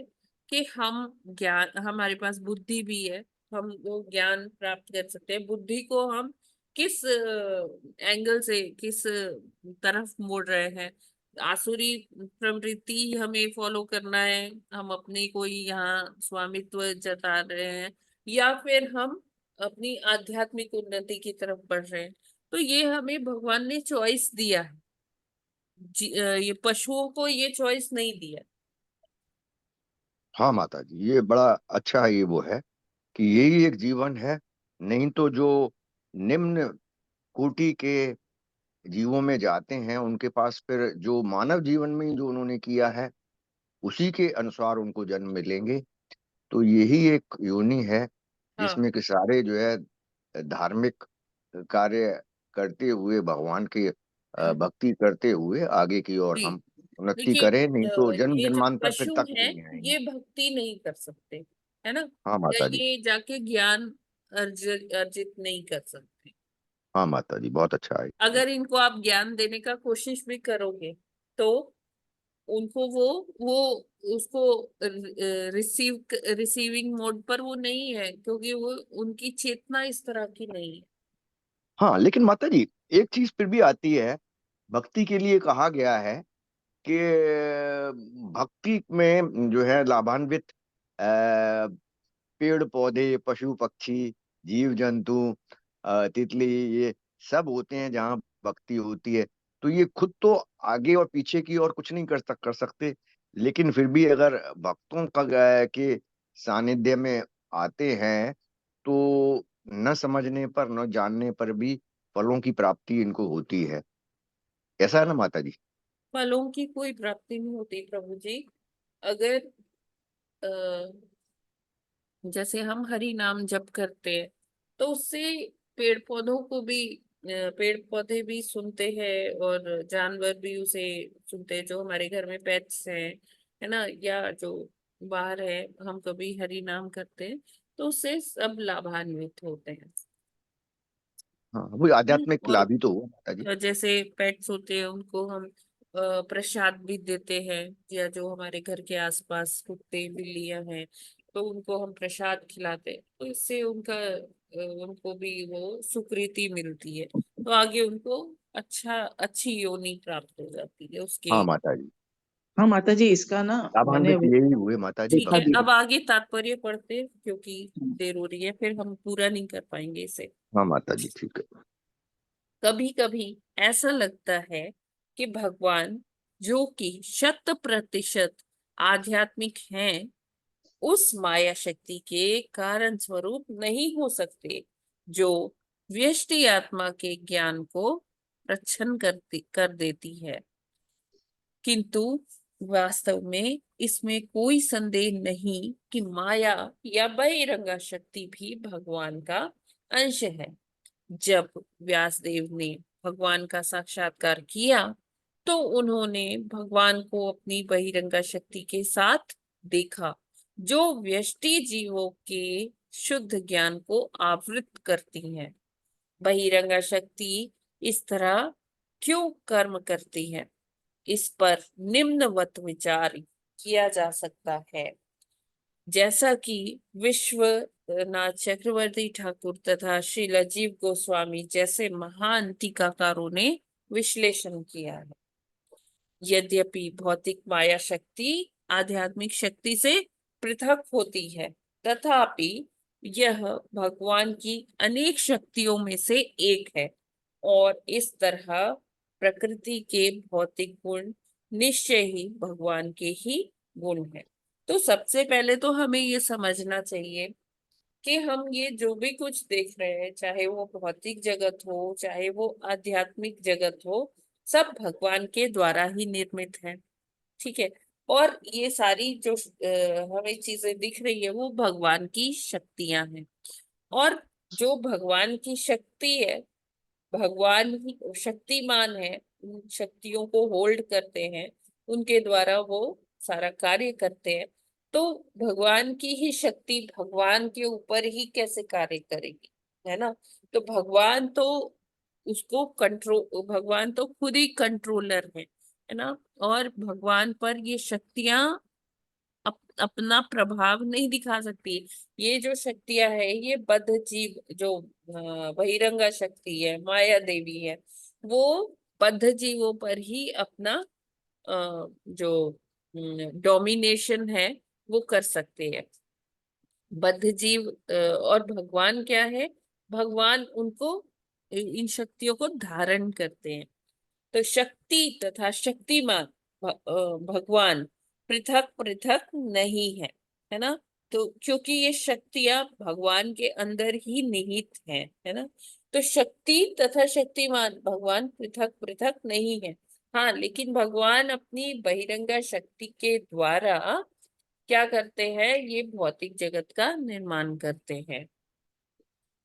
कि हम ज्ञान, हमारे पास बुद्धि भी है। हम वो ज्ञान प्राप्त कर सकते हैं। बुद्धि को हम किस एंगल से, किस तरफ मोड़ रहे हैं? आसुरी प्रवृत्ति हमें फॉलो करना है, हम अपनी कोई यहाँ स्वामित्व जता रहे हैं, या फिर हम अपनी आध्यात्मिक उन्नति की तरफ बढ़ रहे हैं? तो ये हमें भगवान ने चॉइस दिया है। ये पशुओं को ये चॉइस नहीं दिया। हाँ माता जी, ये बड़ा अच्छा है, ये वो है कि यही एक जीवन है। नहीं तो जो निम्न कोटि के जीवों में जाते हैं, उनके पास फिर जो मानव जीवन में जो उन्होंने किया है, उसी के अनुसार उनको जन्म मिलेंगे। तो यही एक योनि है हाँ जिसमें कि सारे जो है धार्मिक कार्य करते हुए, भगवान के भक्ति करते हुए आगे की ओर जी। हम उन्नति देखिए, करें। नहीं तो जन्म ये जो जन्मांतर फिर पशु तक हैं, नहीं आएंगे। ये भक्ति नहीं कर सकते, है ना, हाँ या माता जी। ये जाके ज्ञान अर्जित नहीं कर सकते। हाँ माता जी, बहुत अच्छा है। अगर इनको आप ज्ञान देने का कोशिश भी करोगे, तो उनको वो उसको रिसीविंग मोड पर वो नहीं है, क्योंकि वो उनकी चेतना इस तरह की नहीं है। हाँ लेकिन माता जी, एक चीज फिर भी आती है। भक्ति के लिए कहा गया है कि भक्ति में जो है लाभान्वित पेड़ पौधे, पशु पक्षी, जीव जंतु, तितली, ये सब होते हैं जहाँ भक्ति होती है। तो ये खुद तो आगे और पीछे की और कुछ नहीं कर सकते, लेकिन फिर भी अगर भक्तों का के सानिध्य में आते हैं, तो न समझने पर, न जानने पर भी फलों की प्राप्ति इनको होती है। ऐसा है ना माता जी? फलों की कोई प्राप्ति नहीं होती प्रभु जी। अगर जैसे हम हरि नाम जप करते हैं, तो उससे पेड़ पौधों को भी पेड़ पौधे भी सुनते हैं और जानवर भी उसे सुनते हैं, जो हमारे घर में पेट्स हैं, है ना, या जो बाहर है, हम कभी हरि नाम करते हैं, तो उससे सब लाभान्वित होते हैं। हाँ, वो आध्यात्मिक और लाभ ही तो हुआ माता जी। जैसे पेट्स होते हैं उनको हम प्रसाद भी देते हैं, या जो हमारे घर के आसपास कुत्ते बिल्लियां हैं तो उनको हम प्रसाद खिलाते हैं, तो इससे उनको भी वो सुकृति मिलती है, तो आगे उनको अच्छी योनि प्राप्त हो जाती है उसके। हाँ माता जी, हाँ माता जी, इसका ना मैंने लाभान्वित यही हुए माता जी ठीक देखा है, भी भगवान। अब आगे तात्पर्य पढ़ते हैं क्योंकि देर हो रही है, फिर हम पूरा नहीं कर पाएंगे इसे। हाँ माता जी, ठीक है। कभी कभी ऐसा लगता है कि भगवान, जो कि 100% आध्यात्मिक हैं, उस माया शक्ति के कारण स्वरूप नहीं हो सकते, जो व्यष्टि आत्मा के ज्ञान को प्रच्छन्न कर देती है। किंतु वास्तव में इसमें कोई संदेह नहीं कि माया या बहिरंगा शक्ति भी भगवान का अंश है। जब व्यासदेव ने भगवान का साक्षात्कार किया तो उन्होंने भगवान को अपनी बहिरंगा शक्ति के साथ देखा, जो व्यष्टि जीवों के शुद्ध ज्ञान को आवृत करती है। बहिरंगा शक्ति इस तरह क्यों कर्म करती है, इस पर निम्नवत विचार किया जा सकता है, जैसा कि विश्वनाथ चक्रवर्ती ठाकुर तथा श्रील जीव गोस्वामी जैसे महान टीकाकारों ने विश्लेषण किया है। यद्यपि भौतिक माया शक्ति आध्यात्मिक शक्ति से पृथक होती है, तथापि यह भगवान की अनेक शक्तियों में से एक है, और इस तरह प्रकृति के भौतिक गुण निश्चय ही भगवान के ही गुण है। तो सबसे पहले तो हमें ये समझना चाहिए कि हम ये जो भी कुछ देख रहे हैं, चाहे वो भौतिक जगत हो चाहे वो आध्यात्मिक जगत हो, सब भगवान के द्वारा ही निर्मित है। ठीक है, और ये सारी जो हमें चीजें दिख रही है वो भगवान की शक्तियां हैं, और जो भगवान की शक्ति है, भगवान ही शक्तिमान है, उन शक्तियों को होल्ड करते हैं, उनके द्वारा वो सारा कार्य करते हैं। तो भगवान की ही शक्ति भगवान के ऊपर ही कैसे कार्य करेगी, है ना। तो भगवान तो खुद ही कंट्रोलर है ना, और भगवान पर ये शक्तियां अपना प्रभाव नहीं दिखा सकती। ये जो शक्तियां है, ये बद्ध जीव जो बहिरंगा शक्ति है, माया देवी है, वो बद्ध जीवों पर ही अपना जो डोमिनेशन है वो कर सकते हैं। बद्ध जीव और भगवान क्या है, भगवान उनको इन शक्तियों को धारण करते हैं। तो शक्ति तथा शक्तिमान भगवान पृथक पृथक नहीं है ना। तो क्योंकि ये शक्तियां भगवान के अंदर ही निहित है ना, तो शक्ति तथा शक्तिमान भगवान पृथक पृथक नहीं है। हाँ, लेकिन भगवान अपनी बहिरंगा शक्ति के द्वारा क्या करते हैं, ये भौतिक जगत का निर्माण करते हैं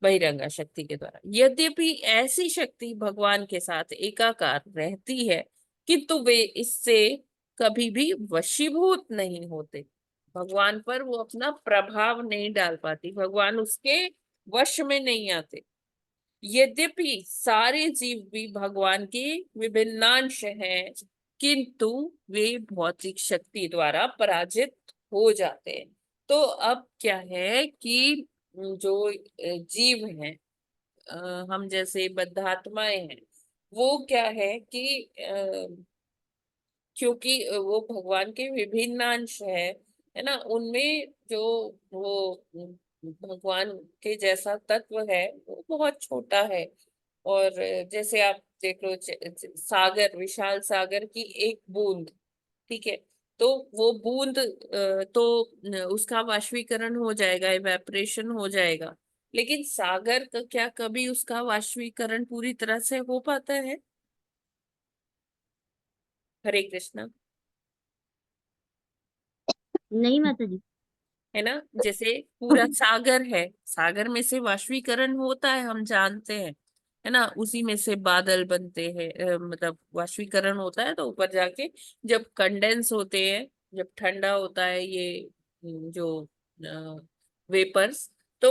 बहिरंगा शक्ति के द्वारा। यद्यपि ऐसी शक्ति भगवान के साथ एकाकार रहती है, किंतु वे इससे कभी भी वशीभूत नहीं होते। भगवान पर वो अपना प्रभाव नहीं डाल पाती, भगवान उसके वश में नहीं आते। यद्यपि सारे जीव भी भगवान के विभिन्नांश हैं, किंतु वे भौतिक शक्ति द्वारा पराजित हो जाते हैं। तो अब क्या है कि जो जीव हैं, हम जैसे बद्धात्माएं हैं, वो क्या है कि क्योंकि वो भगवान के विभिन्न अंश है ना, उनमें जो वो भगवान के जैसा तत्व है वो बहुत छोटा है। और जैसे आप देख लो, सागर, विशाल सागर की एक बूंद, ठीक है, तो वो बूंद तो उसका वाष्पीकरण हो जाएगा, इवेपोरेशन हो जाएगा, लेकिन सागर का क्या कभी उसका वाष्पीकरण पूरी तरह से हो पाता है? हरे कृष्णा। नहीं माता जी। है ना, जैसे पूरा सागर है, सागर में से वाष्पीकरण होता है, हम जानते हैं, है ना, उसी में से बादल बनते हैं। मतलब वाष्पीकरण होता है तो ऊपर जाके जब कंडेंस होते हैं, जब ठंडा होता है ये जो वेपर्स, तो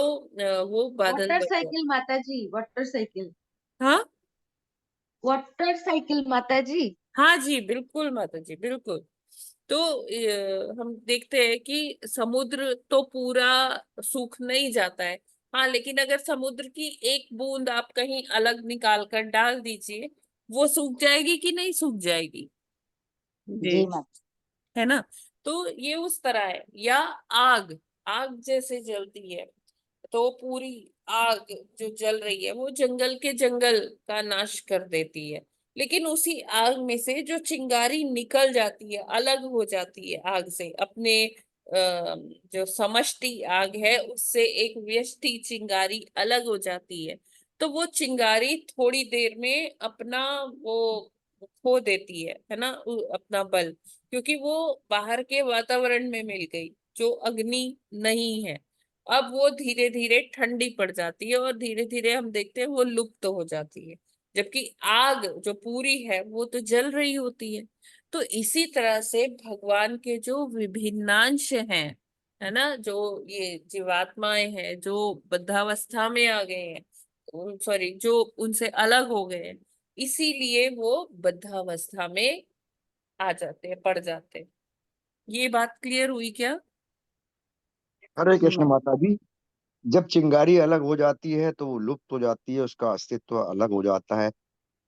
वो बादल वाटर बन जाते। साइकिल माता जी, वाटर साइकिल, हाँ वाटर साइकिल माता जी। हाँ जी, बिल्कुल माता जी, बिल्कुल। तो हम देखते हैं कि समुद्र तो पूरा सूख नहीं जाता है। हाँ, लेकिन अगर समुद्र की एक बूंद आप कहीं अलग निकाल कर डाल दीजिए, वो सूख जाएगी कि नहीं सूख जाएगी? जी माता। है ना। तो ये उस तरह है। या आग, आग जैसे जलती है, तो पूरी आग जो जल रही है वो जंगल के जंगल का नाश कर देती है, लेकिन उसी आग में से जो चिंगारी निकल जाती है, अलग हो जाती है आग से, अपने जो समष्टि आग है उससे एक व्यष्टि चिंगारी अलग हो जाती है। तो वो चिंगारी थोड़ी देर में अपना वो खो देती है ना, अपना बल, क्योंकि वो बाहर के वातावरण में मिल गई, जो अग्नि नहीं है। अब वो धीरे धीरे ठंडी पड़ जाती है और धीरे धीरे हम देखते हैं वो लुप्त हो जाती है, जबकि आग जो पूरी है वो तो जल रही होती है। तो इसी तरह से भगवान के जो विभिन्नांश हैं, है ना, जो ये जीवात्माएं हैं जो बद्धावस्था में आ गए हैं, सॉरी, जो उनसे अलग हो गए हैं, इसीलिए वो बद्धावस्था में आ जाते हैं, पड़ जाते हैं। ये बात क्लियर हुई क्या? हरे जी कृष्ण माता। माता जी। जब चिंगारी अलग हो जाती है तो वो लुप्त हो जाती है, उसका अस्तित्व अलग हो जाता है।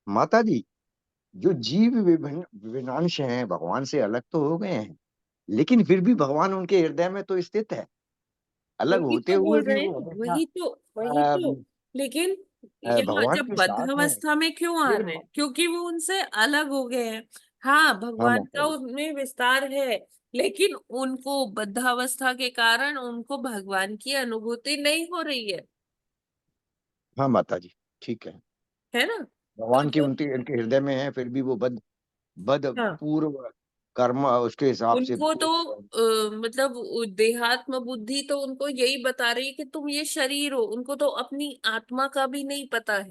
माता जी, जो जीव विभिन्न विभिन्नांश हैं भगवान से अलग तो हो गए हैं, लेकिन फिर भी भगवान उनके हृदय में तो स्थित है। अलग वही होते तो हुए बोल भी रहे हैं, वो हमेशा वही तो, लेकिन यहाँ भगवान जब के साथ है। बद्धावस्था में क्यों आ फिर रहे हैं? क्योंकि वो उनसे अलग हो गए हैं। हाँ, हाँ भगवान माता का जी। उनमें विस्तार है, लेकिन उनको बद्धावस्था के कारण उनको भगवान की अनुभूति नहीं हो रही हाँ माता जी, ठीक है। है ना। तो भगवान की जो, उनके उनके हृदय में है, फिर भी वो बद बद हाँ, पूर्व कर्म उसके हिसाब से उनको तो मतलब देहात्म बुद्धि तो उनको यही बता रही है कि तुम ये शरीर हो, उनको तो अपनी आत्मा का भी नहीं पता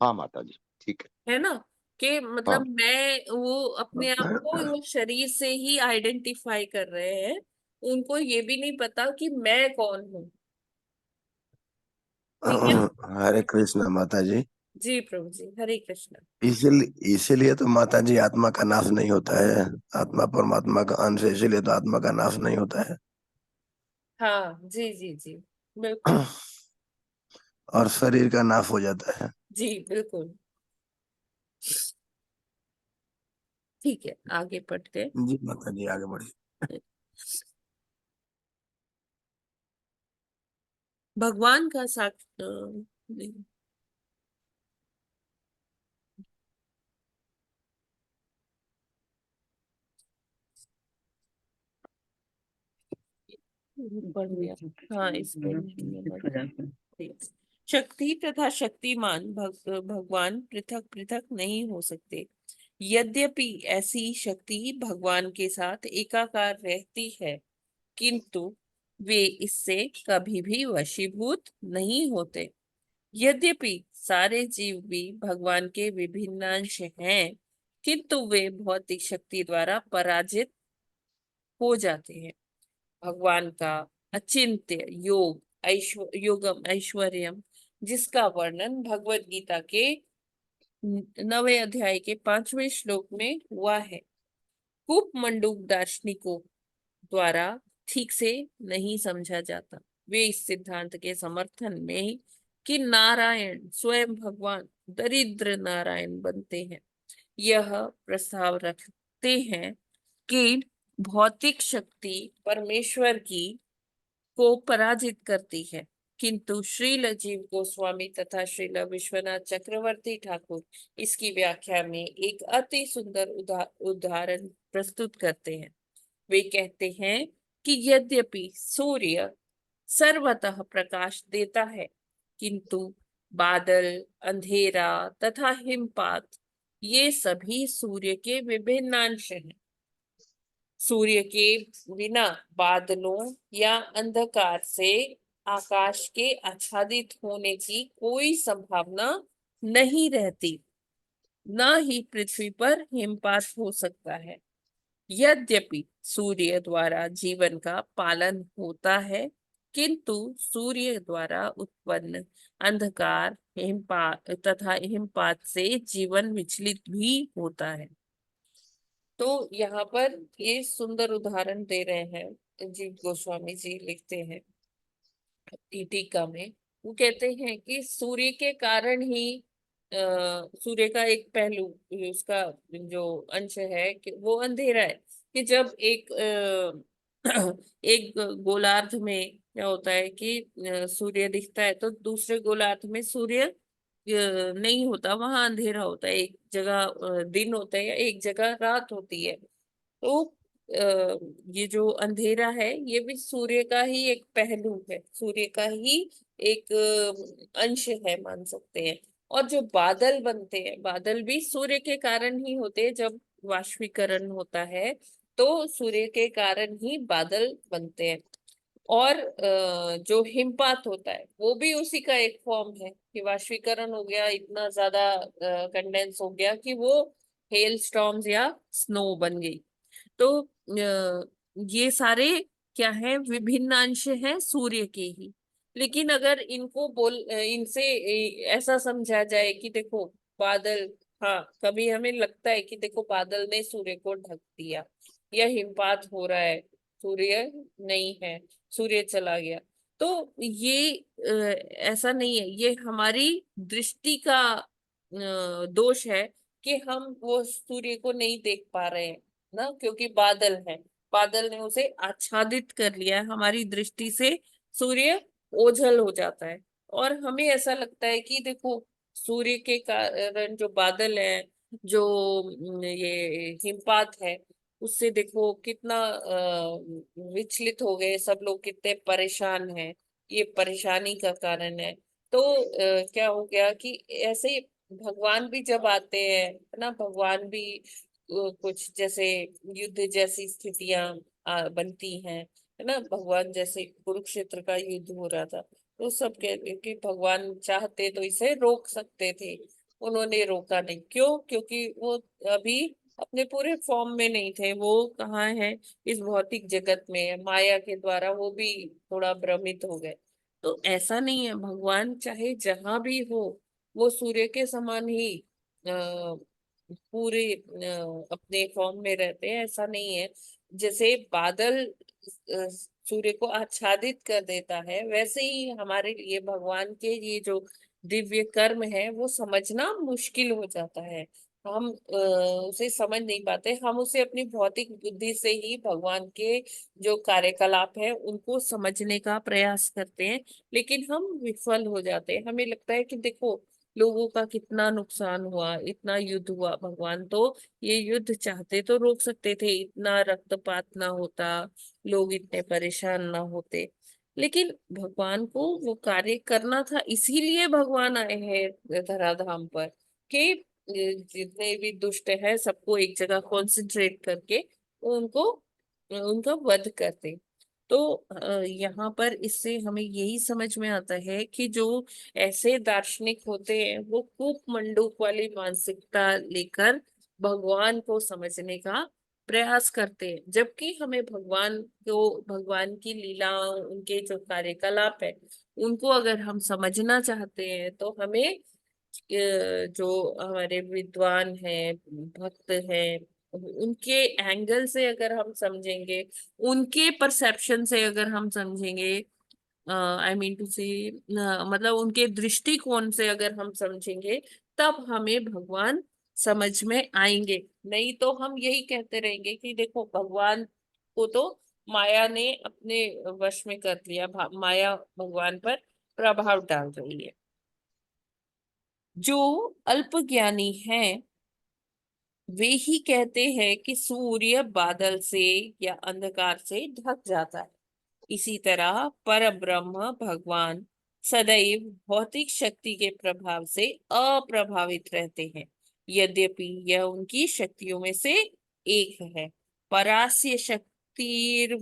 हाँ माता जी, ठीक है ना, कि है। मतलब मैं वो अपने आप को हाँ। वो शरीर से ही आइडेंटिफाई कर रहे हैं, उनको ये भी नहीं पता कि मैं कौन हूँ। ठीक है। हरे कृष्ण माता जी। जी प्रभु जी, हरे कृष्ण। इसीलिए इसीलिए तो माता जी आत्मा का नाश नहीं होता है। आत्मा परमात्मा का अंश है, इसीलिए तो आत्मा का नाश नहीं होता है। हाँ जी जी जी, बिल्कुल। और शरीर का नाश हो जाता है। जी बिल्कुल। ठीक है, आगे पढ़ते जी माता जी, आगे बढ़िए। हैं। भगवान का नहीं, पढ़ लिया। हाँ, इस पे ठीक। शक्ति तथा शक्तिमान भगवान पृथक पृथक नहीं हो सकते। यद्यपि ऐसी शक्ति भगवान के साथ एकाकार रहती है, किंतु वे इससे कभी भी वशीभूत नहीं होते। यद्यपि सारे जीव भी भगवान के विभिन्न अंश हैं, किंतु वे भौतिक शक्ति द्वारा पराजित हो जाते हैं। भगवान का अचिंत्य योग, योगम ऐश्वर्यम, जिसका वर्णन भगवत गीता के 9वें अध्याय के 5वें श्लोक में हुआ है, कूप मंडूक दार्शनिकों द्वारा ठीक से नहीं समझा जाता। वे इस सिद्धांत के समर्थन में कि नारायण स्वयं भगवान दरिद्र नारायण बनते हैं, यह प्रस्ताव रखते हैं कि भौतिक शक्ति परमेश्वर की को पराजित करती है। किंतु श्रील जीव गोस्वामी तथा श्रील विश्वनाथ चक्रवर्ती ठाकुर इसकी व्याख्या में एक अति सुंदर उदाहरण प्रस्तुत करते हैं। वे कहते हैं कि यद्यपि सूर्य सर्वतः प्रकाश देता है, किंतु बादल, अंधेरा तथा हिमपात, ये सभी सूर्य के विभिन्न अंश हैं। सूर्य के बिना बादलों या अंधकार से आकाश के आच्छादित होने की कोई संभावना नहीं रहती, न ही पृथ्वी पर हिमपात हो सकता है। यद्यपि सूर्य द्वारा जीवन का पालन होता है, किंतु सूर्य द्वारा उत्पन्न अंधकार हिमपात तथा हिमपात से जीवन विचलित भी होता है। तो यहाँ पर ये सुंदर उदाहरण दे रहे हैं जीव गोस्वामी जी, लिखते हैं टीका में। वो कहते हैं कि सूर्य के कारण ही सूर्य का एक पहलू, उसका जो अंश है कि वो अंधेरा है, कि जब एक एक गोलार्ध में क्या होता है कि सूर्य दिखता है तो दूसरे गोलार्ध में सूर्य नहीं होता, वहां अंधेरा होता है। एक जगह दिन होता है या एक जगह रात होती है। तो ये जो अंधेरा है ये भी सूर्य का ही एक पहलू है, सूर्य का ही एक अंश है, मान सकते हैं। और जो बादल बनते हैं, बादल भी सूर्य के कारण ही होते हैं। जब वाष्पीकरण होता है तो सूर्य के कारण ही बादल बनते हैं। और जो हिमपात होता है वो भी उसी का एक फॉर्म है कि वाष्पीकरण हो गया, इतना ज्यादा कंडेंस हो गया कि वो हेल स्टॉर्म्स या स्नो बन गई। तो ये सारे क्या है, विभिन्न अंश हैं सूर्य के ही। लेकिन अगर इनको इनसे ऐसा समझा जाए कि देखो बादल, हाँ कभी हमें लगता है कि देखो बादल ने सूर्य को ढक दिया या हिमपात हो रहा है, सूर्य नहीं है, सूर्य चला गया, तो ये ऐसा नहीं है, ये हमारी दृष्टि का दोष है कि हम वो सूर्य को नहीं देख पा रहे हैं ना, क्योंकि बादल है, बादल ने उसे आच्छादित कर लिया है हमारी दृष्टि से, सूर्य ओझल हो जाता है। और हमें ऐसा लगता है कि देखो सूर्य के कारण जो बादल है, जो ये हिमपात है, उससे देखो कितना विचलित हो गए सब लोग, कितने परेशान हैं, ये परेशानी का कारण है। तो क्या हो गया कि ऐसे भगवान भी जब आते हैं ना, भगवान भी कुछ जैसे युद्ध जैसी स्थितियां बनती हैं, है ना, भगवान जैसे कुरुक्षेत्र का युद्ध हो रहा था, तो सब कहते कि भगवान चाहते तो इसे रोक सकते थे, उन्होंने रोका नहीं। क्यों? क्योंकि वो अभी अपने पूरे फॉर्म में नहीं थे, वो कहाँ है, इस भौतिक जगत में है, माया के द्वारा वो भी थोड़ा भ्रमित हो गए। तो ऐसा नहीं है, भगवान चाहे जहां भी हो वो सूर्य के समान ही पूरे अपने फॉर्म में रहते हैं। ऐसा नहीं है, जैसे बादल सूर्य को आच्छादित कर देता है, वैसे ही हमारे लिए भगवान के ये जो दिव्य कर्म है वो समझना मुश्किल हो जाता है। हम उसे समझ नहीं पाते, हम उसे अपनी भौतिक बुद्धि से ही भगवान के जो कार्यकलाप है उनको समझने का प्रयास करते हैं, लेकिन हम विफल हो जाते हैं। हमें लगता है कि देखो लोगों का कितना नुकसान हुआ, इतना युद्ध हुआ, भगवान तो ये युद्ध चाहते तो रोक सकते थे, इतना रक्तपात ना होता, लोग इतने परेशान ना होते, लेकिन भगवान को वो कार्य करना था, इसीलिए भगवान आए हैं धराधाम पर कि जितने भी दुष्ट है सबको एक जगह कॉन्सेंट्रेट करके उनको उनका वध करते। तो यहाँ पर इससे हमें यही समझ में आता है कि जो ऐसे दार्शनिक होते हैं वो कूप मंडूक वाली मानसिकता लेकर भगवान को समझने का प्रयास करते हैं, जबकि हमें भगवान को, भगवान की लीलाओं, उनके जो कार्यकलाप है उनको अगर हम समझना चाहते हैं तो हमें जो हमारे विद्वान हैं, भक्त हैं, उनके एंगल से अगर हम समझेंगे, उनके परसेप्शन से अगर हम समझेंगे, आई मीन टू से मतलब उनके दृष्टिकोण से अगर हम समझेंगे, तब हमें भगवान समझ में आएंगे। नहीं तो हम यही कहते रहेंगे कि देखो भगवान को तो माया ने अपने वश में कर लिया, माया भगवान पर प्रभाव डाल रही है। जो अल्पज्ञानी हैं वे ही कहते हैं कि सूर्य बादल से या अंधकार से ढक जाता है, इसी तरह परब्रह्म भगवान सदैव भौतिक शक्ति के प्रभाव से अप्रभावित रहते हैं, यद्यपि यह उनकी शक्तियों में से एक है। परास्य शक्तिर्विधैव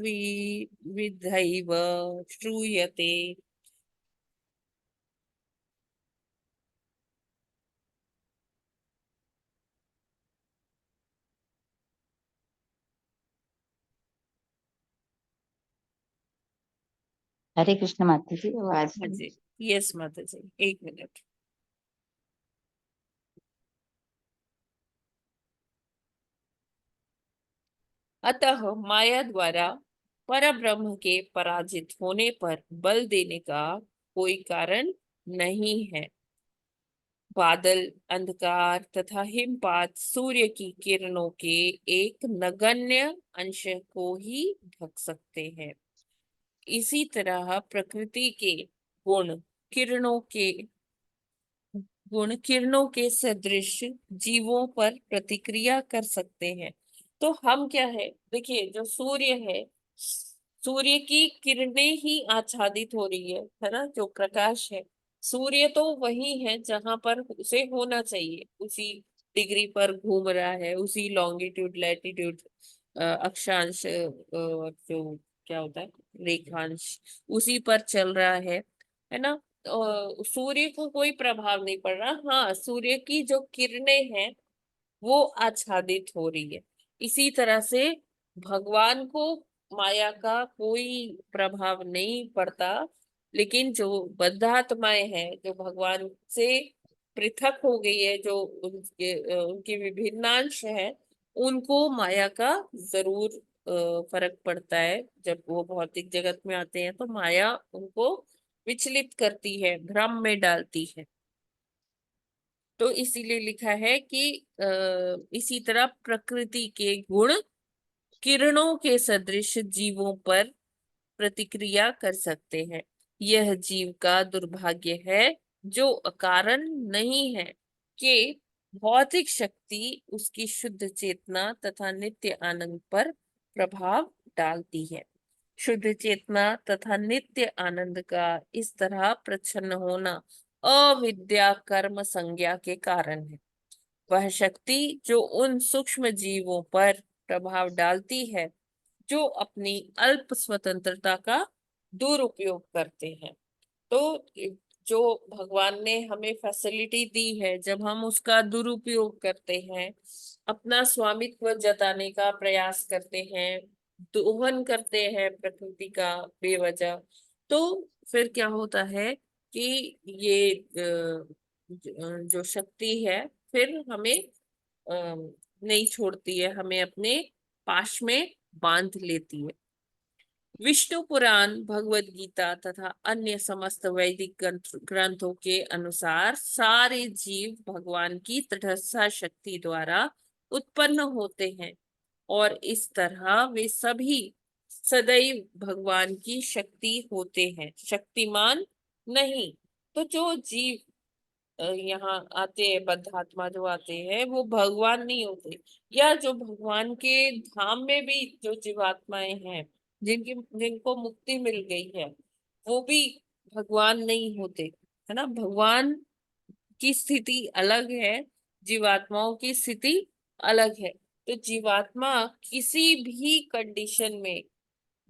श्रूयते। हरे कृष्ण माता जी, आवाज हाँ जी, यस माता जी, 1 मिनट। अतः माया द्वारा परब्रह्म के पराजित होने पर बल देने का कोई कारण नहीं है। बादल, अंधकार तथा हिमपात सूर्य की किरणों के एक नगण्य अंश को ही ढक सकते हैं। इसी तरह प्रकृति के गुण किरणों के सदृश जीवों पर प्रतिक्रिया कर सकते हैं। तो हम क्या है, देखिए जो सूर्य है, सूर्य की किरणें ही आच्छादित हो रही है ना, जो प्रकाश है। सूर्य तो वही है जहां पर उसे होना चाहिए, उसी डिग्री पर घूम रहा है, उसी लॉन्गिट्यूड लैटिट्यूड अक्षांश जो क्या होता है रेखांश, उसी पर चल रहा है ना। सूर्य को कोई प्रभाव नहीं पड़ रहा। हाँ, सूर्य की जो किरणें हैं वो आच्छादित हो रही है। इसी तरह से भगवान को माया का कोई प्रभाव नहीं पड़ता, लेकिन जो बद्धात्माएं हैं, जो भगवान से पृथक हो गई है, जो उनके विभिन्नांश है, उनको माया का जरूर फर्क पड़ता है। जब वो भौतिक जगत में आते हैं तो माया उनको विचलित करती है, भ्रम में डालती है। तो इसीलिए लिखा है कि इसी तरह प्रकृति के गुण किरणों के सदृश जीवों पर प्रतिक्रिया कर सकते हैं। यह जीव का दुर्भाग्य है जो अकारण नहीं है कि भौतिक शक्ति उसकी शुद्ध चेतना तथा नित्य आनंद पर प्रभाव डालती है। शुद्ध चेतना तथा नित्य आनंद का इस तरह प्रच्छन्न होना अविद्या कर्म संज्ञा के कारण है। वह शक्ति जो उन सूक्ष्म जीवों पर प्रभाव डालती है जो अपनी अल्प स्वतंत्रता का दुरुपयोग करते हैं। तो जो भगवान ने हमें फैसिलिटी दी है, जब हम उसका दुरुपयोग करते हैं, अपना स्वामित्व जताने का प्रयास करते हैं, दोहन करते हैं प्रकृति का बेवजह, तो फिर क्या होता है कि ये जो शक्ति है फिर हमें नहीं छोड़ती है, हमें अपने पाश में बांध लेती है। विष्णु पुराण, भगवत गीता तथा अन्य समस्त वैदिक ग्रंथों के अनुसार सारे जीव भगवान की तटस्थ शक्ति द्वारा उत्पन्न होते हैं और इस तरह वे सभी सदैव भगवान की शक्ति होते हैं, शक्तिमान नहीं। तो जो जीव यहाँ आते हैं, बद्धात्मा जो आते हैं, वो भगवान नहीं होते। या जो भगवान के धाम में भी जो जीवात्माएं हैं, जिनको मुक्ति मिल गई है, वो भी भगवान नहीं होते, है ना। भगवान की स्थिति अलग है, जीवात्माओं की स्थिति अलग है। तो जीवात्मा किसी भी कंडीशन में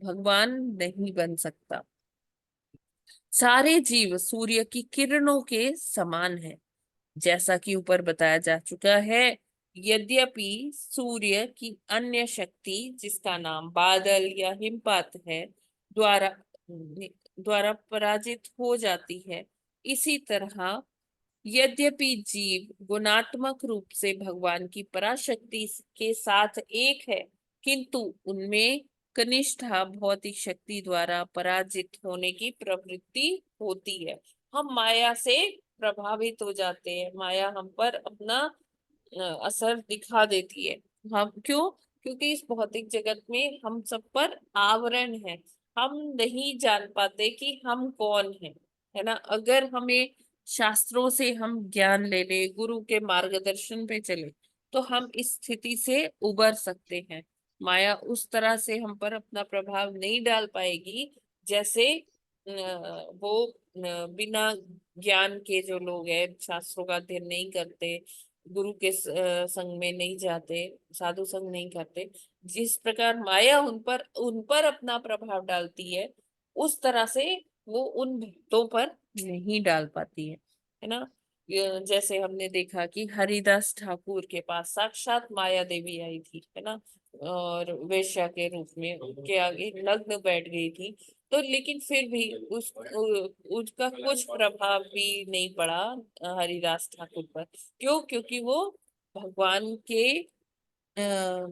भगवान नहीं बन सकता। सारे जीव सूर्य की किरणों के समान है, जैसा कि ऊपर बताया जा चुका है। यद्यपि सूर्य की अन्य शक्ति, जिसका नाम बादल या हिमपात है, द्वारा पराजित हो जाती है, इसी तरह यद्यपि जीव गुणात्मक रूप से भगवान की पराशक्ति के साथ एक है, किंतु उनमें कनिष्ठा भौतिक शक्ति द्वारा पराजित होने की प्रवृत्ति होती है। हम माया से प्रभावित हो जाते हैं, माया हम पर अपना असर दिखा देती है। हम क्यों? क्योंकि इस भौतिक जगत में हम सब पर आवरण है, हम नहीं जान पाते कि हम कौन है ना। अगर हमें शास्त्रों से हम ज्ञान ले ले, गुरु के मार्गदर्शन पे चले, तो हम इस स्थिति से उबर सकते हैं। माया उस तरह से हम पर अपना प्रभाव नहीं डाल पाएगी जैसे वो बिना ज्ञान के जो लोग हैं, शास्त्रों का अध्ययन नहीं करते, गुरु के संग में नहीं जाते, साधु संग नहीं करते, जिस प्रकार माया उन पर अपना प्रभाव डालती है, उस तरह से वो उन भक्तों पर नहीं डाल पाती है ना। जैसे हमने देखा कि हरिदास ठाकुर के पास साक्षात माया देवी आई थी, है ना। और वेश्या के रूप में उनके आगे नग्न बैठ गई थी। तो लेकिन फिर भी उसका कुछ प्रभाव भी नहीं पड़ा हरिदास ठाकुर पर। क्यों? क्योंकि वो भगवान के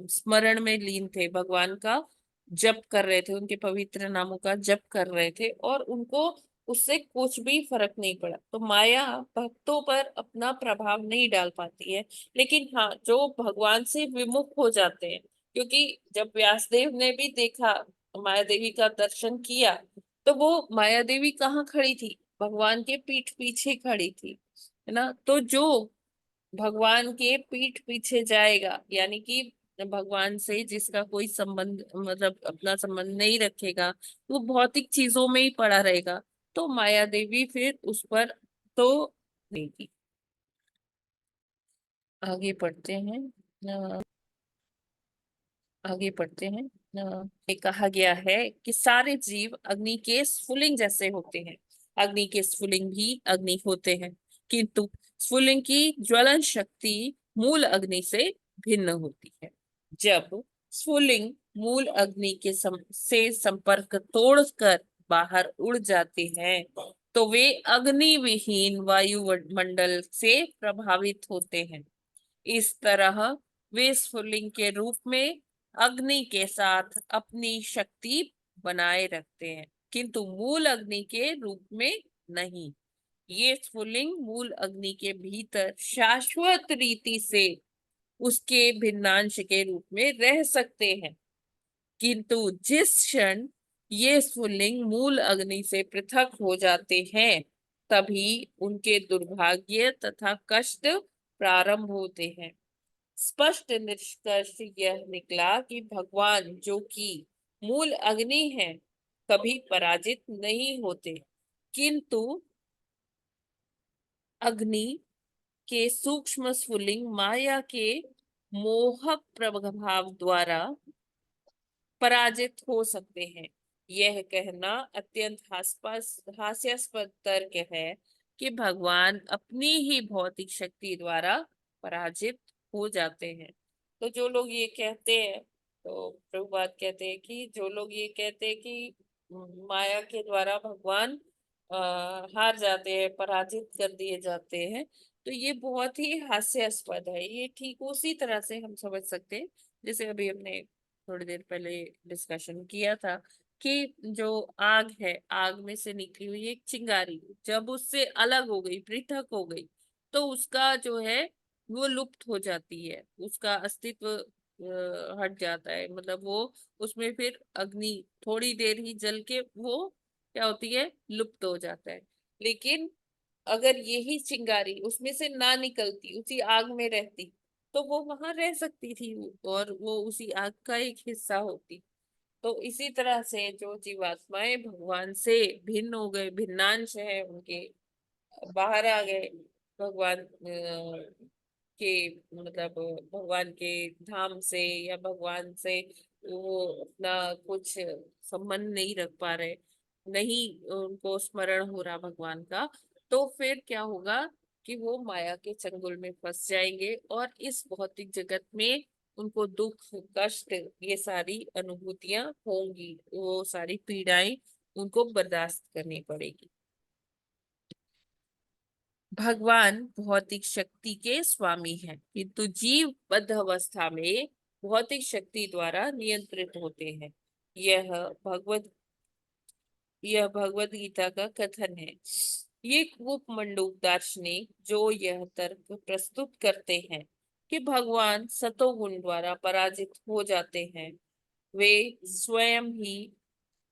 स्मरण में लीन थे, भगवान का जप कर रहे थे, उनके पवित्र नामों का जप कर रहे थे, और उनको उससे कुछ भी फर्क नहीं पड़ा। तो माया भक्तों पर अपना प्रभाव नहीं डाल पाती है। लेकिन हाँ, जो भगवान से विमुख हो जाते हैं, क्योंकि जब व्यासदेव ने भी देखा, माया देवी का दर्शन किया, तो वो माया देवी कहाँ खड़ी थी? भगवान के पीठ पीछे खड़ी थी, है ना। तो जो भगवान के पीठ पीछे जाएगा, यानी कि भगवान से जिसका कोई संबंध, मतलब अपना संबंध नहीं रखेगा, वो भौतिक चीजों में ही पड़ा रहेगा, तो माया देवी फिर उस पर तो देगी। आगे पढ़ते हैं। आगे पढ़ते हैं। ये कहा गया है कि सारे जीव अग्नि के स्फुलिंग जैसे होते हैं। अग्नि के स्फुलिंग भी अग्नि होते हैं, किंतु स्फुलिंग की ज्वलन शक्ति मूल अग्नि से भिन्न होती है। जब स्फुलिंग मूल अग्नि के से संपर्क तोड़कर बाहर उड़ जाते हैं, तो वे अग्नि विहीन वायुमंडल से प्रभावित होते हैं। इस तरह वे स्फुलिंग के रूप में अग्नि के साथ अपनी शक्ति बनाए रखते हैं, किंतु मूल अग्नि के रूप में नहीं। ये स्फुलिंग मूल अग्नि के भीतर शाश्वत रीति से उसके भिन्नांश के रूप में रह सकते हैं, किंतु जिस क्षण ये स्फुलिंग मूल अग्नि से पृथक हो जाते हैं, तभी उनके दुर्भाग्य तथा कष्ट प्रारंभ होते हैं। स्पष्ट निष्कर्ष यह निकला कि भगवान, जो कि मूल अग्नि है, कभी पराजित नहीं होते, किंतु अग्नि के सूक्ष्म स्फुलिंग माया के मोहक प्रभाव द्वारा पराजित हो सकते हैं। यह कहना अत्यंत हास्यास्पद तर्क है कि भगवान अपनी ही भौतिक शक्ति द्वारा पराजित हो जाते हैं। तो जो लोग ये कहते हैं, तो प्रभुपाद कहते हैं कि जो लोग ये कहते हैं कि माया के द्वारा भगवान हार जाते हैं, पराजित कर दिए जाते हैं, तो ये बहुत ही हास्यास्पद है। ये ठीक उसी तरह से हम समझ सकते हैं जैसे अभी हमने थोड़ी देर पहले डिस्कशन किया था कि जो आग है, आग में से निकली हुई एक चिंगारी जब उससे अलग हो गई, पृथक हो गई, तो उसका जो है वो लुप्त हो जाती है, उसका अस्तित्व हट जाता है। मतलब वो उसमें फिर अग्नि थोड़ी देर ही जल के वो क्या होती है, लुप्त हो जाता है। लेकिन अगर यही चिंगारी उसमें से ना निकलती, उसी आग में रहती, तो वो वहां रह सकती थी और वो उसी आग का एक हिस्सा होती। तो इसी तरह से जो जीवात्माएं भगवान से भिन्न हो गए, भिन्नांश है उनके, बाहर आ गए भगवान के, मतलब भगवान के धाम से या भगवान से वो अपना कुछ संबंध नहीं रख पा रहे, नहीं उनको स्मरण हो रहा भगवान का, तो फिर क्या होगा कि वो माया के चंगुल में फंस जाएंगे और इस भौतिक जगत में उनको दुख, कष्ट, ये सारी अनुभूतियां होंगी, वो सारी पीड़ाएं उनको बर्दाश्त करनी पड़ेगी। भगवान भौतिक शक्ति के स्वामी हैं, किंतु जीव बद्ध अवस्था में भौतिक शक्ति द्वारा नियंत्रित होते हैं। यह भगवत गीता का कथन है। ये कूपमंडूक दार्शनिक जो यह तर्क प्रस्तुत करते हैं कि भगवान सतोगुण द्वारा पराजित हो जाते हैं, वे स्वयं ही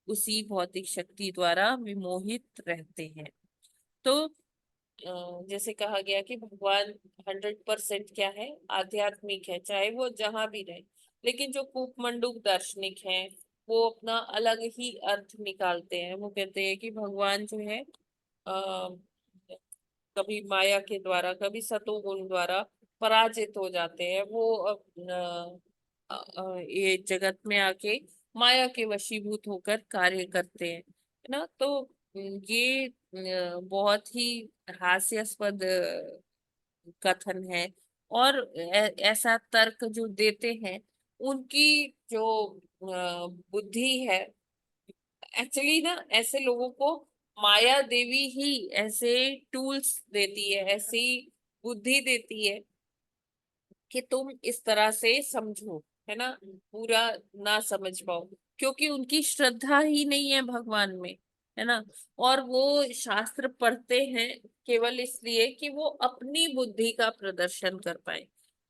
उसी भौतिक शक्ति द्वारा विमोहित रहते हैं। तो जैसे कहा गया कि भगवान 100% क्या है, आध्यात्मिक है, चाहे वो जहां भी रहे। लेकिन जो कूपमंडूक दार्शनिक हैं, वो अपना अलग ही अर्थ निकालते हैं। वो कहते हैं कि भगवान जो है कभी माया के द्वारा, कभी सतोगुण द्वारा पराजित हो जाते हैं। वो ये जगत में आके माया के वशीभूत होकर कार्य करते हैं, है ना। तो ये बहुत ही हास्यास्पद कथन है। और ऐसा तर्क जो देते हैं उनकी जो बुद्धि है, एक्चुअली ना ऐसे लोगों को माया देवी ही ऐसे टूल्स देती है, ऐसी बुद्धि देती है कि तुम इस तरह से समझो, है ना, पूरा ना समझ पाओ, क्योंकि उनकी श्रद्धा ही नहीं है भगवान में, है ना। और वो शास्त्र पढ़ते हैं केवल इसलिए कि वो अपनी बुद्धि का प्रदर्शन कर पाए।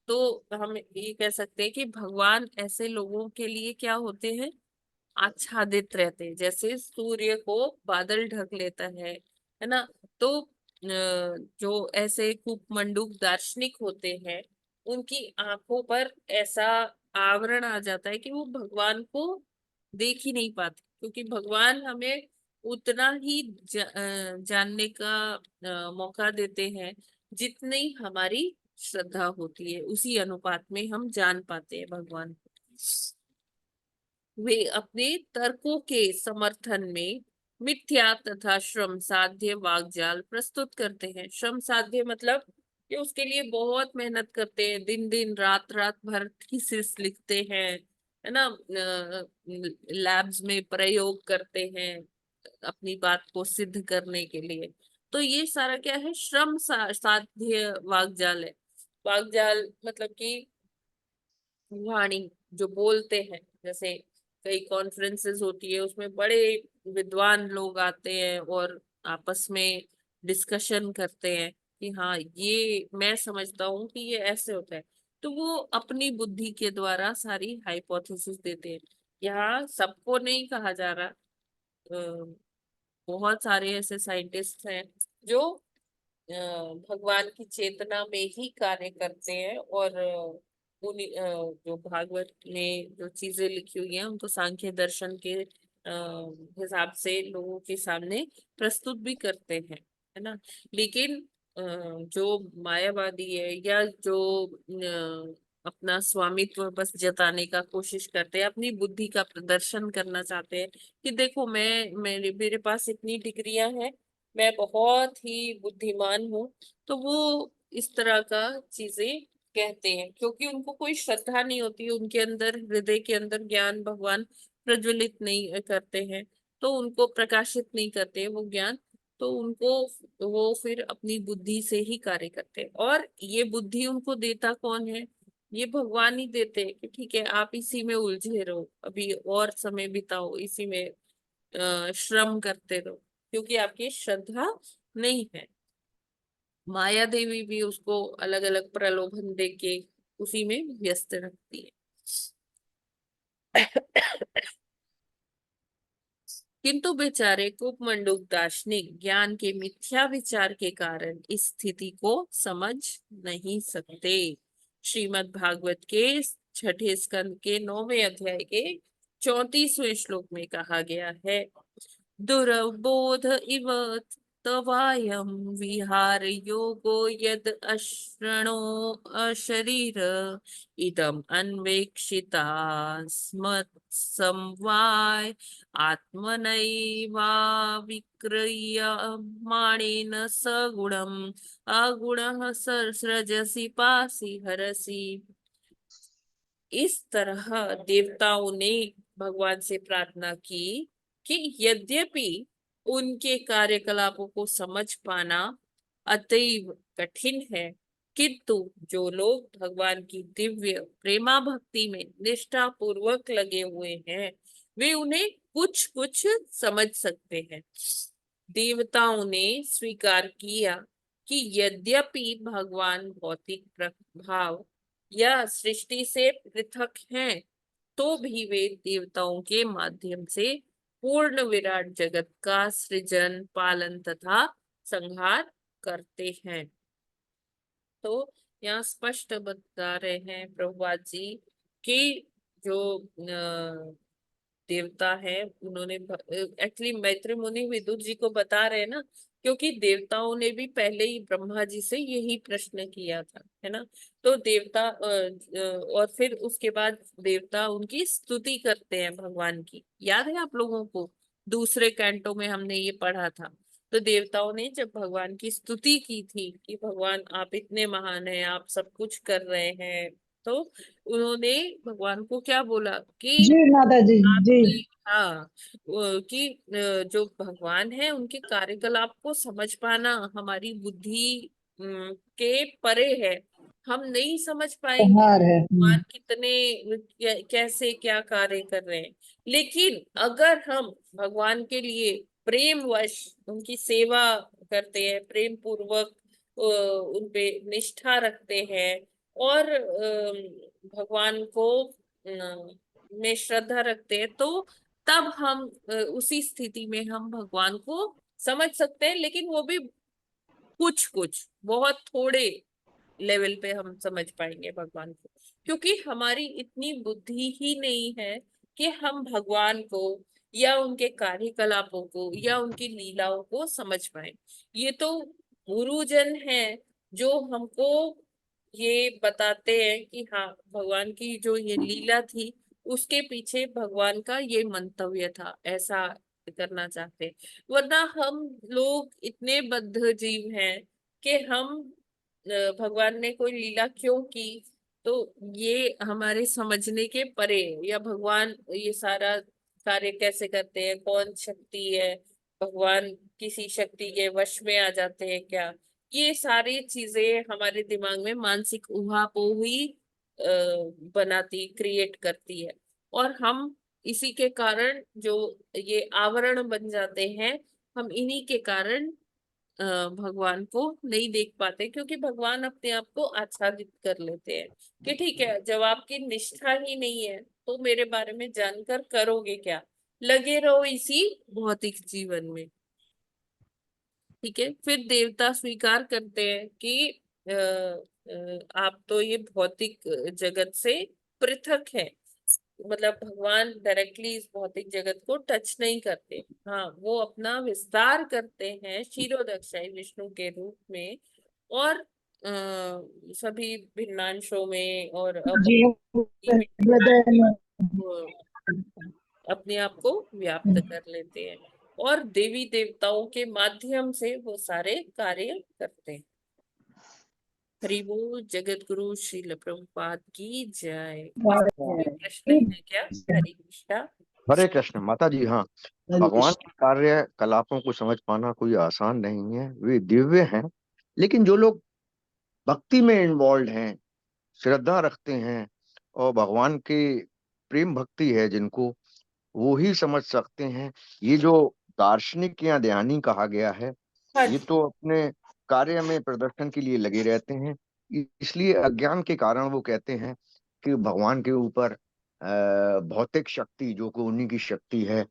तो हम ये कह सकते हैं कि भगवान ऐसे लोगों के लिए क्या होते हैं, आच्छादित रहते हैं, जैसे सूर्य को बादल ढक लेता है ना। तो जो ऐसे कूपमंडूक दार्शनिक होते हैं, उनकी आंखों पर ऐसा आवरण आ जाता है कि वो भगवान को देख ही नहीं पाते, क्योंकि भगवान हमें उतना ही जानने का मौका देते हैं जितनी हमारी श्रद्धा होती है, उसी अनुपात में हम जान पाते हैं भगवान को। वे अपने तर्कों के समर्थन में मिथ्या तथा श्रम साध्य वाग्जाल प्रस्तुत करते हैं। श्रम साध्य मतलब कि उसके लिए बहुत मेहनत करते हैं, दिन दिन रात रात भर थीसिस लिखते हैं, है ना, लैब्स में प्रयोग करते हैं अपनी बात को सिद्ध करने के लिए। तो ये सारा क्या है, श्रम साध्य वाग्जाल है। वाग्जाल मतलब कि वाणी, जो बोलते हैं, जैसे कई कॉन्फ्रेंसेस होती है, उसमें बड़े विद्वान लोग आते हैं और आपस में डिस्कशन करते हैं कि हाँ ये मैं समझता हूँ कि ये ऐसे होता है, तो वो अपनी बुद्धि के द्वारा सारी हाइपोथेसिस देते हैं। यहाँ सबको नहीं कहा जा रहा, बहुत सारे ऐसे साइंटिस्ट हैं जो भगवान की चेतना में ही कार्य करते हैं, और जो भागवत में जो चीजें लिखी हुई हैं उनको सांख्य दर्शन के हिसाब से लोगों के सामने प्रस्तुत भी करते हैं, है ना। लेकिन जो मायावादी है या जो अपना स्वामित्व बस जताने का कोशिश करते हैं, अपनी बुद्धि का प्रदर्शन करना चाहते हैं कि देखो मेरे पास इतनी डिग्रियां हैं, मैं बहुत ही बुद्धिमान हूँ, तो वो इस तरह का चीजें कहते हैं, क्योंकि उनको कोई श्रद्धा नहीं होती, उनके अंदर हृदय के अंदर ज्ञान भगवान प्रज्वलित नहीं करते हैं, तो उनको प्रकाशित नहीं करते हैं वो ज्ञान, तो उनको वो फिर अपनी बुद्धि से ही कार्य करते हैं। और ये बुद्धि उनको देता कौन है, ये भगवान ही देते हैं कि ठीक है आप इसी में उलझे रहो, अभी और समय बिताओ इसी में, श्रम करते रहो, क्योंकि आपकी श्रद्धा नहीं है। माया देवी भी उसको अलग अलग प्रलोभन देके उसी में व्यस्त रखती है। किंतु बेचारे कूपमंडूक दार्शनिक ज्ञान के मिथ्या विचार के कारण इस स्थिति को समझ नहीं सकते। श्रीमद् भागवत के 6ठे स्कंद के 9वें अध्याय के 34वें श्लोक में कहा गया है, दुर्बोध इव तवायं विहार योगो यद अश्रणो अशरीर इदम अन्वेक्षिता समवाय आत्मनैवाविक्रियमाणेन सगुणम् अगुणः सृजसि पासि हरसि। इस तरह देवताओं ने भगवान से प्रार्थना की कि यद्यपि उनके कार्यकलापों को समझ पाना अतीव कठिन है, किंतु जो लोग भगवान की दिव्य प्रेमा भक्ति में निष्ठा पूर्वक लगे हुए हैं, वे उन्हें कुछ कुछ समझ सकते हैं। देवताओं ने स्वीकार किया कि यद्यपि भगवान भौतिक प्रभाव या सृष्टि से पृथक हैं, तो भी वे देवताओं के माध्यम से पूर्ण विराट जगत का सृजन, पालन तथा संहार करते हैं। तो यहाँ स्पष्ट बता रहे हैं प्रभुपाद जी कि जो देवता है उन्होंने एक्चुअली मैत्री मुनि विदुर जी को बता रहे हैं ना, क्योंकि देवताओं ने भी पहले ही ब्रह्मा जी से यही प्रश्न किया था, है ना। तो देवता और फिर उसके बाद देवता उनकी स्तुति करते हैं भगवान की, याद है आप लोगों को, दूसरे कैंटो में हमने ये पढ़ा था। तो देवताओं ने जब भगवान की स्तुति की थी कि भगवान आप इतने महान हैं, आप सब कुछ कर रहे हैं, तो उन्होंने भगवान को क्या बोला कि जी माता जी। जी आपकी, हाँ, कि जो भगवान है उनके कार्यकलाप को समझ पाना हमारी बुद्धि के परे है। हम नहीं समझ पाएंगे उपहार है। भगवान कितने कैसे क्या कार्य कर रहे हैं। लेकिन अगर हम भगवान के लिए प्रेमवश उनकी सेवा करते हैं, प्रेम पूर्वक उनपे निष्ठा रखते हैं, और भगवान को में श्रद्धा रखते हैं, तो तब हम उसी स्थिति में हम भगवान को समझ सकते हैं। लेकिन वो भी कुछ कुछ बहुत थोड़े लेवल पे हम समझ पाएंगे भगवान को, क्योंकि हमारी इतनी बुद्धि ही नहीं है कि हम भगवान को या उनके कार्यकलापों को या उनकी लीलाओं को समझ पाए। ये तो गुरुजन हैं जो हमको ये बताते हैं कि हाँ, भगवान की जो ये लीला थी उसके पीछे भगवान का ये मंतव्य था, ऐसा करना चाहते हैं। वरना हम लोग इतने बद्ध जीव हैं कि हम भगवान ने कोई लीला क्यों की, तो ये हमारे समझने के परे है। या भगवान ये सारा कार्य कैसे करते हैं, कौन शक्ति है, भगवान किसी शक्ति के वश में आ जाते हैं क्या, ये सारी चीजें हमारे दिमाग में मानसिक उहापोह ही बनाती, क्रिएट करती है। और हम इसी के कारण जो ये आवरण बन जाते हैं, हम इन्हीं के कारण भगवान को नहीं देख पाते, क्योंकि भगवान अपने आप को आच्छादित कर लेते हैं कि ठीक है, जब आपकी निष्ठा ही नहीं है तो मेरे बारे में जानकर करोगे क्या, लगे रहो इसी भौतिक जीवन में। ठीक है, फिर देवता स्वीकार करते हैं कि आप तो ये भौतिक जगत से पृथक है। मतलब भगवान डायरेक्टली इस भौतिक जगत को टच नहीं करते, हाँ, वो अपना विस्तार करते हैं क्षीरोदक्षाई विष्णु के रूप में, और सभी भिन्नांशों में और जी अपने आप को व्याप्त कर लेते हैं, और देवी देवताओं के माध्यम से वो सारे कार्य करते हैं। हरि बोल। जगत गुरु श्रील प्रभुपाद की जय। कोई प्रश्न है क्या? हरे कृष्णा। हरे कृष्ण माता जी। हाँ, भगवान के कार्यकलापों को समझ पाना कोई आसान नहीं है, वे दिव्य हैं। लेकिन जो लोग भक्ति में इन्वॉल्व हैं, श्रद्धा रखते हैं, और भगवान की प्रेम भक्ति है जिनको, वो ही समझ सकते हैं। ये जो दार्शनिक या ध्यानी कहा गया है, ये तो अपने कार्य में प्रदर्शन के लिए लगे रहते हैं। इसलिए अज्ञान के कारण वो कहते हैं कि भगवान के ऊपर भौतिक शक्ति जो कि उन्हीं की शक्ति है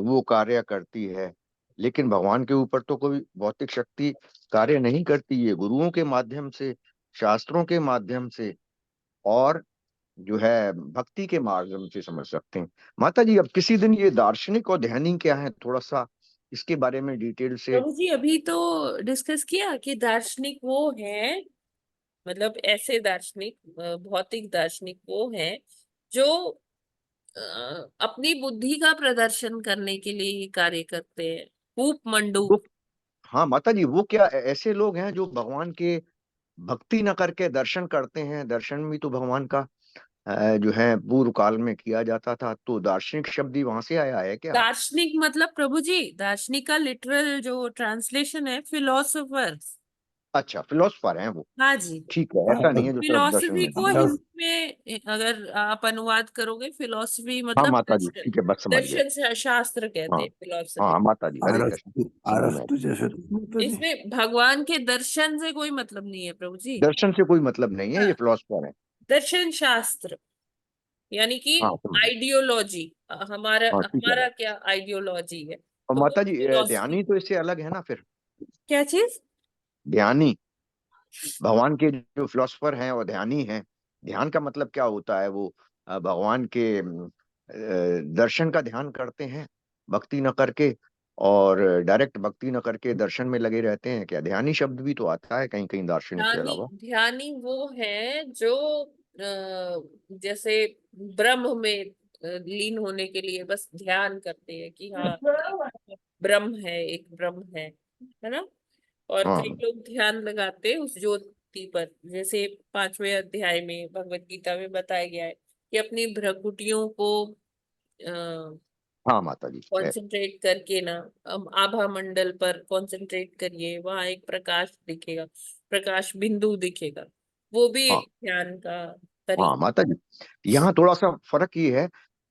वो कार्य करती है। लेकिन भगवान के ऊपर तो कोई भौतिक शक्ति कार्य नहीं करती है। गुरुओं के माध्यम से, शास्त्रों के माध्यम से, और जो है भक्ति के माध्यम से समझ सकते हैं। माता जी, अब किसी दिन ये दार्शनिक और ध्यानी क्या है, थोड़ा सा इसके बारे में डिटेल से। प्रभु जी, अभी तो डिस्कस किया कि दार्शनिक वो है, मतलब ऐसे दार्शनिक, भौतिक दार्शनिक वो है जो अपनी बुद्धि का प्रदर्शन करने के लिए ही कार्य करते हैं। कूप मंडूक। वो, हाँ माता जी, वो क्या ऐसे लोग हैं जो भगवान के भक्ति न करके दर्शन करते हैं? दर्शन भी तो भगवान का जो है पूर्व काल में किया जाता था, तो दार्शनिक शब्द ही वहां से आया है क्या? दार्शनिक मतलब प्रभु जी, दार्शनिक का लिटरल जो ट्रांसलेशन है फिलोसोफर्स। अच्छा, फिलोसफर हैं वो। हाँ जी। ठीक है, ऐसा नहीं है जो सिर्फ दर्शन फिलोसफी में को दिया। हिंदी में अगर आप अनुवाद करोगे, फिलोसफी हाँ मतलब माता जी, दर्शन, ठीक है, बस समझ गए। शास्त्र कहते हाँ हैं फिलोसफी। हाँ माता जी, हरे कृष्ण। अरस्तु जैसे माता जी। इसमें भगवान के दर्शन से कोई मतलब नहीं है प्रभु जी। दर्शन से कोई मतलब नहीं है, ये फिलोसफर है। दर्शन शास्त्र यानी कि हाँ समझ गए। आइडियोलॉजी। हमारा हाँ ठीक है। हमारा क्या आइडियोलॉजी है, और तो वो माता जी, फिलोसफी। ध्यानी तो इससे अलग है ना फिर? क्या चीज? ध्यानी, भगवान के जो फिलोसफर हैं और ध्यानी हैं, ध्यान का मतलब क्या होता है? वो भगवान के दर्शन का ध्यान करते हैं भक्ति न करके, और डायरेक्ट भक्ति न करके दर्शन में लगे रहते हैं क्या? ध्यानी शब्द भी तो आता है कहीं कहीं दार्शनिक के ध्यानी, अलावा। ध्यानी वो है जो जैसे ब्रह्म में लीन होने के लिए बस ध्यान करते हैं कि हाँ, ब्रह्म है, एक ब्रह्म है ना। और हाँ कई लोग ध्यान लगाते हैं उस ज्योत मुक्ति पर, जैसे 5वें अध्याय में भगवत गीता में बताया गया है कि अपनी भ्रकुटियों को हाँ माता जी है। कंसंट्रेट करके ना, आभा मंडल पर कंसंट्रेट करिए, वहां एक प्रकाश दिखेगा, प्रकाश बिंदु दिखेगा। वो भी हाँ एक ध्यान का हाँ तरीका। माता जी, यहाँ थोड़ा सा फर्क ये है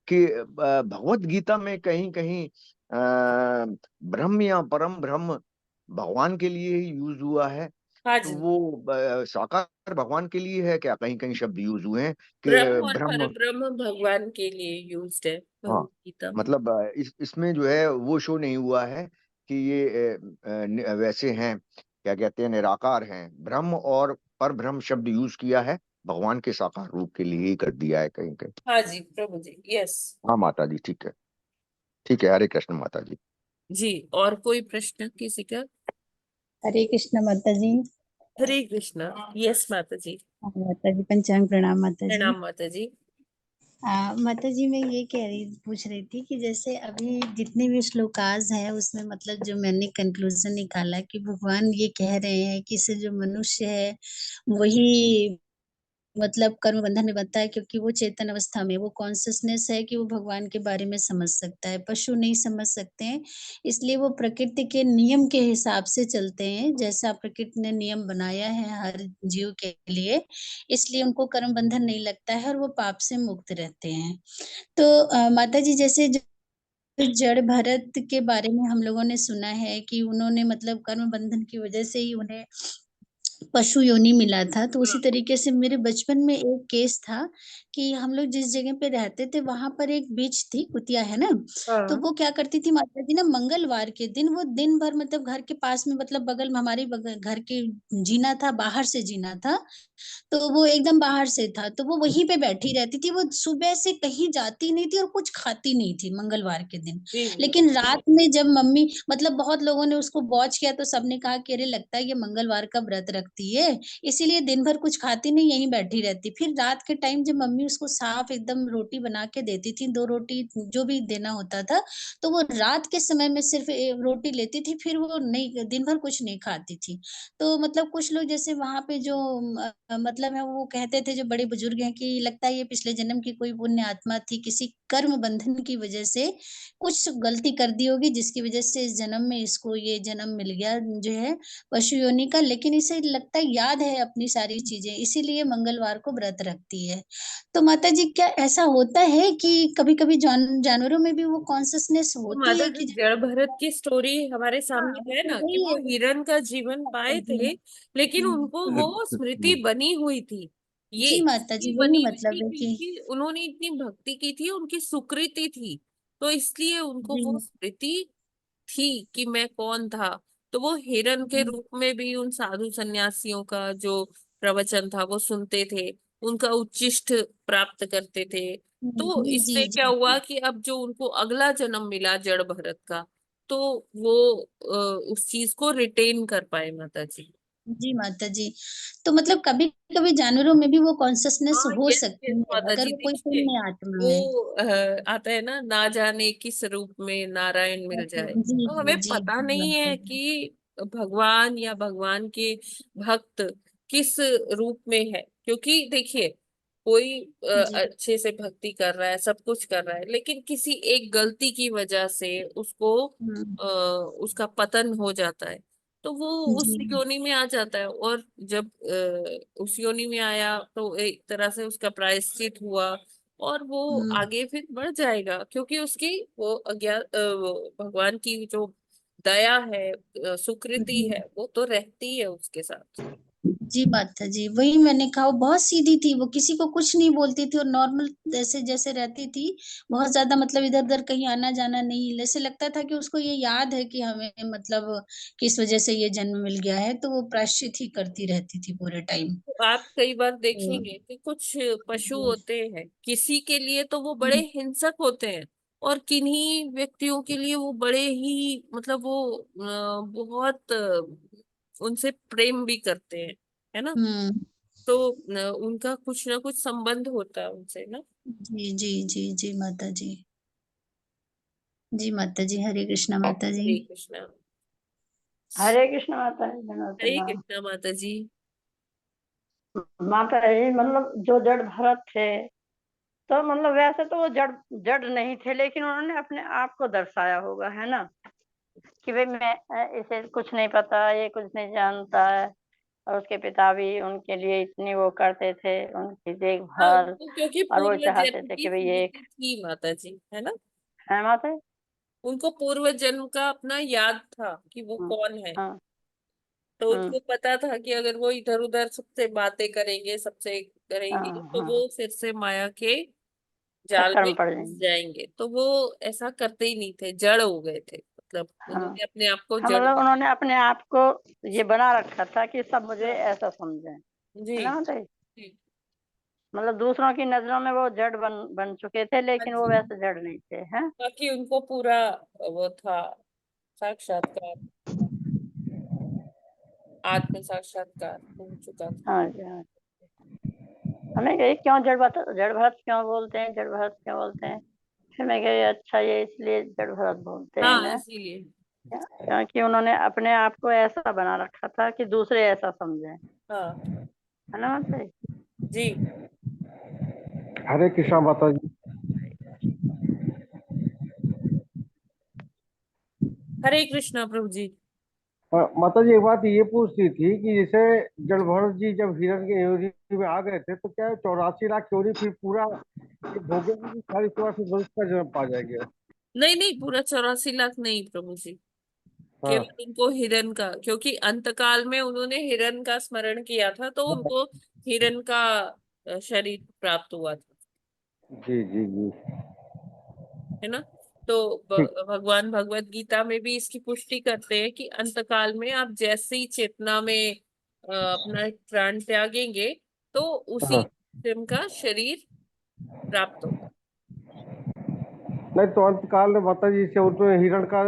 कि भगवत गीता में कहीं कहीं ब्रह्म या परम ब्रह्म भगवान के लिए ही यूज हुआ है, हाँ तो जी, वो साकार भगवान के लिए है क्या? कहीं कहीं शब्द यूज हुए हैं कि ब्रह्म और ब्रह्म। परब्रह्म भगवान के लिए यूज्ड है हाँ भगवत गीता में। मतलब इसमें जो है वो शो नहीं हुआ है कि ये वैसे हैं, क्या कहते हैं, निराकार हैं। ब्रह्म और पर ब्रह्म शब्द यूज किया है, भगवान के साकार रूप के लिए ही कर दिया है कहीं कहीं। हाँ जी प्रभु जी, यस हाँ माता जी, ठीक है, ठीक है। हरे कृष्ण माता जी। जी। और कोई प्रश्न किसी का? हरे कृष्ण माता जी। हरे कृष्ण। यस माता जी। हाँ, माता जी पंचांग प्रणाम माता जी। प्रणाम माता जी। माता जी मैं ये पूछ रही थी कि जैसे अभी जितने भी श्लोकाज हैं उसमें मतलब जो मैंने कंक्लूजन निकाला कि भगवान ये कह रहे हैं कि इसे जो मनुष्य है वही मतलब कर्म बंधन में बंधता है, क्योंकि वो चेतन अवस्था में वो कॉन्शियसनेस है कि वो भगवान के बारे में समझ सकता है, पशु नहीं समझ सकते हैं। इसलिए वो प्रकृति के नियम के हिसाब से चलते हैं, जैसा प्रकृति ने नियम बनाया है हर जीव के लिए, इसलिए उनको कर्म बंधन नहीं लगता है और वो पाप से मुक्त रहते हैं। तो माता जी जैसे जड़ भरत के बारे में हम लोगों ने सुना है कि उन्होंने मतलब कर्म बंधन की वजह से ही उन्हें पशु योनि मिला था। तो उसी तरीके से मेरे बचपन में एक केस था कि हम लोग जिस जगह पे रहते थे वहां पर एक बीच थी, कुतिया है ना, तो हाँ वो क्या करती थी माता जी ना, मंगलवार के दिन वो दिन भर मतलब घर के पास में मतलब बगल में हमारे घर के जीना था, बाहर से जीना था, तो वो एकदम बाहर से था, तो वो वहीं पे बैठी रहती थी। वो सुबह से कहीं जाती नहीं थी और कुछ खाती नहीं थी मंगलवार के दिन। जी जी। लेकिन रात में जब मम्मी मतलब बहुत लोगों ने उसको वॉच किया तो सबने कहा कि अरे लगता है ये मंगलवार का व्रत रखती है, इसीलिए दिन भर कुछ खाती नहीं, यहीं बैठी रहती। फिर रात के टाइम जब मम्मी उसको साफ एकदम रोटी बना के देती थी, 2 रोटी जो भी देना होता था, तो वो रात के समय में सिर्फ रोटी लेती थी, फिर वो नहीं दिन भर कुछ नहीं खाती थी। तो मतलब कुछ लोग जैसे वहाँ पे जो मतलब है वो कहते थे जो बड़े बुजुर्ग हैं कि लगता है ये पिछले जन्म की कोई पुण्य आत्मा थी, किसी कर्म बंधन की वजह से कुछ गलती कर दी होगी जिसकी वजह से इस जन्म में इसको ये जन्म मिल गया जो है पशु योनि का। लेकिन इसे लगता है याद है अपनी सारी चीजें, इसीलिए मंगलवार को व्रत रखती है। तो माता जी क्या ऐसा होता है कि कभी-कभी जानवरों में भी वो कॉन्शसनेस तो होती माता है जी कि जड़ भरत की स्टोरी हमारे हाँ, सामने है तो ना, कि वही वो है हिरण का जीवन माता पाए जी। थे, लेकिन उनको वो स्मृति हम्म, बनी हुई थी। ये जी माता जी इसलिए वही बनी हुई मतलब थी है कि क्योंकि उन्होंने इतनी भक्ति की थी, उनकी सुकृति थी, तो इसलिए उनको जी वो स्मृति थी कि मैं कौन था। तो वो हिरण के जी रूप में भी उन साधु सन्यासियों का जो प्रवचन था वो सुनते थे, उनका उच्चिष्ट प्राप्त करते थे। तो जी जी इससे क्या जी हुआ कि अब जो उनको अगला जन्म मिला जड़ भरत का, तो वो उस चीज को रिटेन कर पाए माता जी। जी माता जी। तो मतलब कभी कभी जानवरों में भी वो कॉन्शसनेस हाँ हो यस यस सकती है माता अगर जी, वो कोई देखिए पुण्य आत्मा है। वो आता है ना जाने किस रूप में नारायण मिल जाए, जी तो जी हमें जी पता जी नहीं माता है जी। कि भगवान या भगवान के भक्त किस रूप में है। क्योंकि देखिए कोई जी अच्छे से भक्ति कर रहा है, सब कुछ कर रहा है, लेकिन किसी एक गलती की वजह से उसको हम्म, उसका पतन हो जाता है, तो वो उस जी योनि में आ जाता है। और जब उस योनि में आया तो एक तरह से उसका प्रायश्चित हुआ, और वो हम्म, आगे फिर बढ़ जाएगा, क्योंकि उसकी वो वो भगवान की जो दया है, सुकृति जी है, वो तो रहती है उसके साथ। जी माता जी वही मैंने कहा वो बहुत सीधी थी, वो किसी को कुछ नहीं बोलती थी और नॉर्मल जैसे जैसे रहती थी। बहुत ज्यादा मतलब इधर उधर कहीं आना जाना नहीं, जैसे लगता था कि उसको ये याद है कि हमें मतलब किस वजह से ये जन्म मिल गया है, तो वो प्रायश्चित ही करती रहती थी पूरे टाइम। तो आप कई बार तो देखेंगे कि कुछ पशु जी होते हैं, किसी के लिए तो वो बड़े हम्म, हिंसक होते हैं, और किन्हीं व्यक्तियों के लिए वो बड़े ही मतलब वो बहुत उनसे प्रेम भी करते हैं, है ना। हम्म, तो उनका कुछ ना कुछ संबंध होता है उनसे ना। जी जी जी जी माता जी। जी माता जी हरे कृष्णा माता जी। हरे कृष्णा। हरे कृष्ण माता जी, धन्यवाद हरे प्रणाम। कृष्णा माता जी। माता जी मतलब जो जड़ भरत थे, तो मतलब वैसे तो वो जड़ जड़ नहीं थे, लेकिन उन्होंने अपने आप को दर्शाया होगा, है ना, कि भाई मैं इसे कुछ नहीं पता, ये कुछ नहीं जानता है। और उसके पिता भी उनके लिए इतनी वो करते थे, उनकी हाँ, देखभाल, उनको क्योंकि और वो पूर्व चाहते जन्म थे की कि भाई ये एक स्मृति थी माता जी, है ना। है माता जी। उनको पूर्व जन्म का अपना याद था कि वो हाँ कौन है। हाँ तो हाँ उनको पता था कि अगर वो इधर उधर सबसे बातें करेंगे, सबसे करेंगे, हाँ तो हाँ, वो फिर से माया के जाल चक्कर में में पड़ फंस जाएंगे। जाएंगे। तो वो ऐसा करते ही नहीं थे, जड़ हो गए थे, मतलब हाँ उन्होंने अपने आप को हाँ, जड़ मतलब बना। उन्होंने अपने आप को ये बना रखा था कि सब मुझे हाँ ऐसा समझें, जी है ना माता जी। जी। मतलब दूसरों की नजरों में वो जड़ बन बन चुके थे, हाँ लेकिन वो जी। वैसे जड़ नहीं थे, हैं। बाकी उनको पूरा वो था, साक्षात्कार, आत्म साक्षात्कार हो चुका था। हाँ जी हाँ। हमें कही क्यों जड़ भरत क्यों बोलते हैं, जड़ भरत क्यों बोलते हैं। फिर मैं कही अच्छा ये इसलिए जड़ भरत बोलते हैं हाँ इन्हें, इसीलिए। क्योंकि उन्होंने अपने आप को ऐसा बना रखा था कि दूसरे ऐसा समझें, हाँ है ना माता जी। जी। हरे कृष्णा माता जी। हरे कृष्णा प्रभु जी। माता जी एक बात ये पूछती थी कि जैसे जल भरत जी जब हिरण के योनि में आ गए थे तो क्या 84 लाख योनि फिर पूरा ये भोगेंगे कि खाली के फिर मनुष्य का जन्म पा जाएंगे? नहीं नहीं, पूरा 84 लाख नहीं प्रभु जी, हाँ केवल उनको हिरण का, क्योंकि अंतकाल में उन्होंने हिरण का स्मरण किया था, तो हाँ, उनको हिरण का शरीर प्राप्त हुआ था, जी जी जी। है ना। तो ठीक। भगवान भगवत गीता में भी इसकी पुष्टि करते हैं कि अंतकाल में आप जैसे ही चेतना में अपना प्राण त्यागेंगे, तो उसी हाँ किस्म का शरीर प्राप्त होगा। नहीं तो अंत काल में माता जी से उन्होंने हिरण का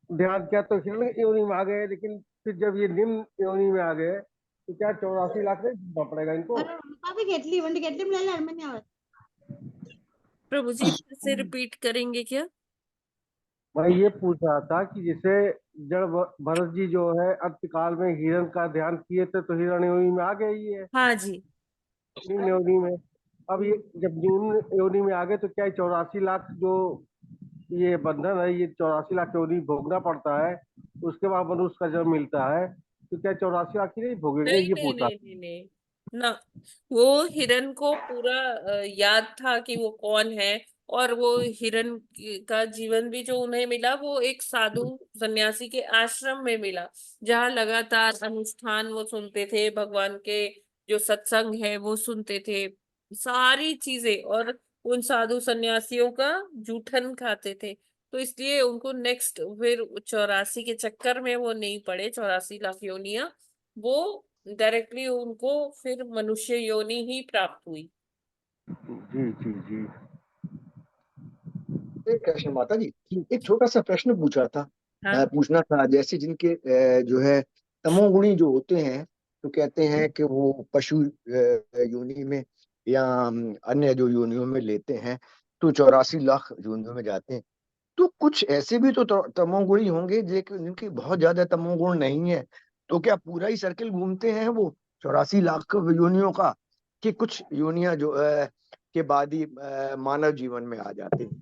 ध्यान किया तो हिरण की योनि में आ गए, लेकिन फिर जब ये निम्न योनि में आ गए तो क्या 84 लाख नहीं जीतना पड़ेगा इनको? प्रभु जी फिर से रिपीट करेंगे क्या। मैं ये पूछ रहा था कि जैसे भरत जी जो है अंतकाल में हिरण का ध्यान किए थे तो हिरण योनि में आ गए ही है, हाँ जी। निम्न योनि में। अब ये जब निम्न योनि में आ गए तो क्या 84 लाख जो ये बंधन है, ये 84 लाख योनि भोगना पड़ता है, उसके बाद मनुष्य का जन्म मिलता है, तो क्या 84 लाख ही नहीं भोगेंगे, नहीं ये नहीं पूछ रहा नहीं नहीं नहीं ना, वो हिरण को पूरा याद था कि वो कौन है। और वो हिरण का जीवन भी जो उन्हें मिला, वो एक साधु सन्यासी के आश्रम में मिला, जहाँ लगातार अनुष्ठान वो सुनते थे, भगवान के जो सत्संग है वो सुनते थे, सारी चीजें, और उन साधु सन्यासियों का जूठन खाते थे। तो इसलिए उनको नेक्स्ट फिर 84 के चक्कर में वो नहीं पड़े, 84 लाख योनियां, वो डायरेक्टली उनको फिर मनुष्य योनि ही प्राप्त हुई। जी जी जी। एक कृष्ण माता जी, एक छोटा सा प्रश्न पूछा था, हाँ पूछना था, जैसे जिनके जो है तमोगुणी जो होते हैं, तो कहते हैं कि वो पशु योनि में या अन्य जो योनियों में लेते हैं, तो 84 लाख योनियों में जाते हैं। तो कुछ ऐसे भी तो तमोगुणी होंगे जिनकी बहुत ज्यादा तमोगुण नहीं है, तो क्या पूरा ही सर्किल घूमते हैं वो 84 लाख योनियों का, कि कुछ योनियां जो के बाद ही मानव जीवन में आ जाते हैं?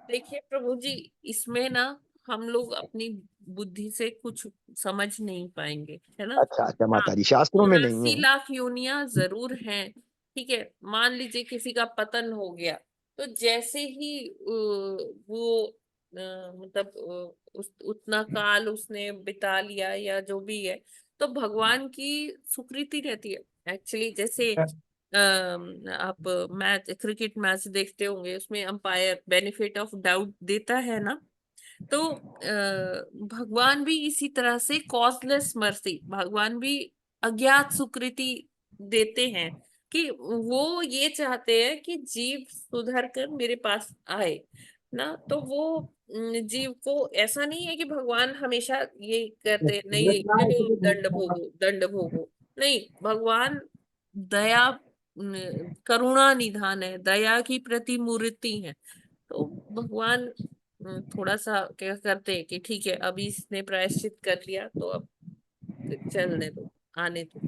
देखिए प्रभु जी, इसमें ना हम लोग अपनी बुद्धि से कुछ समझ नहीं पाएंगे, है ना। अच्छा अच्छा हाँ, माता जी, शास्त्रों में नहीं 84 लाख योनियां जरूर हैं। ठीक है, मान लीजिए किसी का पतन हो गया, तो जैसे ही वो मतलब उतना काल उसने बिता लिया या जो भी है, तो भगवान की स्वीकृति रहती है। एक्चुअली जैसे आप मैच, क्रिकेट मैच देखते होंगे, उसमें अंपायर बेनिफिट ऑफ डाउट देता है ना। तो भगवान भी इसी तरह से कॉजलेस मर्सी, भगवान भी अज्ञात स्वीकृति देते हैं, कि वो ये चाहते हैं कि जीव सुधर कर मेरे पास आए ना। तो वो जीव को ऐसा नहीं है कि भगवान हमेशा ये करते, नहीं चलो दंड भोगो दंड भोगो। नहीं, भगवान दया करुणा निधान है, दया की प्रतिमूर्ति है। तो भगवान थोड़ा सा क्या करते हैं कि ठीक है, अभी इसने प्रायश्चित कर लिया, तो अब चलने दो, आने दो।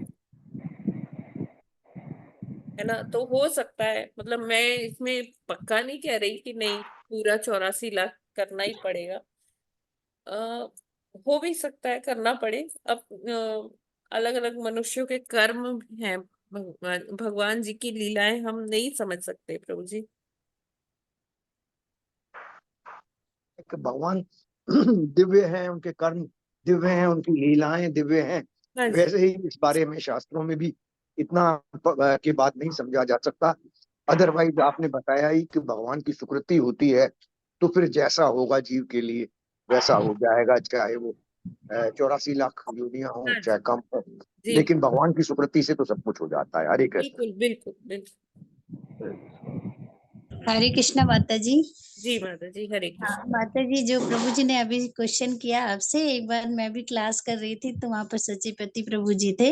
है ना। तो हो सकता है, मतलब मैं इसमें पक्का नहीं कह रही कि नहीं पूरा 84 लाख करना ही पड़ेगा। हो भी सकता है करना पड़े। अब अलग अलग मनुष्यों के कर्म हैं, भगवान जी की लीलाएं हम नहीं समझ सकते प्रभु जी। कि भगवान दिव्य हैं, उनके कर्म दिव्य हैं, उनकी लीलाएं दिव्य हैं। हाँ जी। वैसे ही इस बारे में शास्त्रों में भी इतना की बात नहीं समझा जा सकता। अदरवाइज आपने बताया ही कि भगवान की सुकृति होती है, तो फिर जैसा होगा जीव के लिए वैसा हो जाएगा, चाहे वो 84 लाख योनियां हो हाँ चाहे जी कम हो। जी, लेकिन भगवान की सुकृति से तो सब कुछ हो जाता है। हरे कृष्ण। बिल्कुल बिल्कुल बिल्कुल। हरे कृष्णा माता जी। जी माता जी, हरे हाँ कृष्ण। माता जी, जो प्रभु जी ने अभी क्वेश्चन किया आपसे, एक बार मैं भी क्लास कर रही थी तो वहां पर सचिपति प्रभु जी थे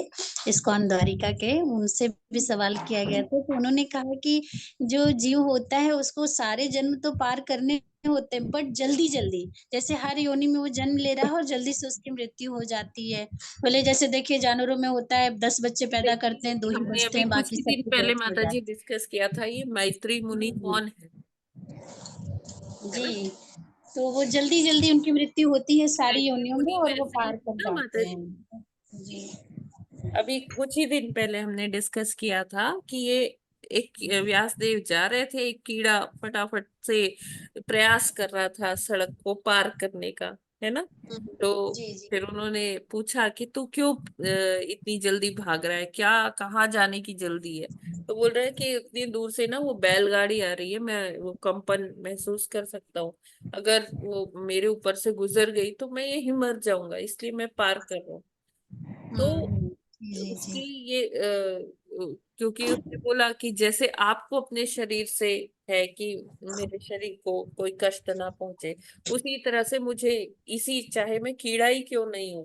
इस्कॉन द्वारिका के, उनसे भी सवाल किया गया था। तो उन्होंने कहा कि जो जीव होता है उसको सारे जन्म तो पार करने होते हैं, बट जल्दी जल्दी, जैसे हर योनि में वो जन्म ले रहा है और जल्दी से उसकी मृत्यु हो जाती है। बोले जैसे देखिए जानवरों में होता है 10 बच्चे पैदा करते हैं, 2 ही हमने बचते अभी हैं, कुछ बाकी ही दिन सबकी पहले डेथ हो माता जी जाती डिस्कस किया था, ये मैत्री मुनि है। कौन है ना। जी, तो वो जल्दी जल्दी उनकी मृत्यु होती है सारी मैत्री योनियों में मुनि और वो वैसे ही पार कर ना माता जाते जी। हैं। जी अभी कुछ ही दिन पहले हमने डिस्कस किया था कि ये एक व्यास देव जा रहे थे, एक कीड़ा फटाफट से प्रयास कर रहा था सड़क को पार करने का, है ना। तो जी जी फिर उन्होंने पूछा कि तू क्यों इतनी जल्दी भाग रहा है, क्या कहाँ जाने की जल्दी है। तो बोल रहे हैं कि इतनी दूर से ना वो बैलगाड़ी आ रही है, मैं वो कंपन महसूस कर सकता हूँ, अगर वो मेरे ऊपर से गुजर गई तो मैं यही मर जाऊंगा, इसलिए मैं पार कर रहा हूँ। तो जी उसकी जी ये क्योंकि उसने बोला कि जैसे आपको अपने शरीर से है कि मेरे शरीर को कोई कष्ट ना पहुंचे, उसी तरह से मुझे इसी, चाहे मैं कीड़ा ही क्यों नहीं हूं,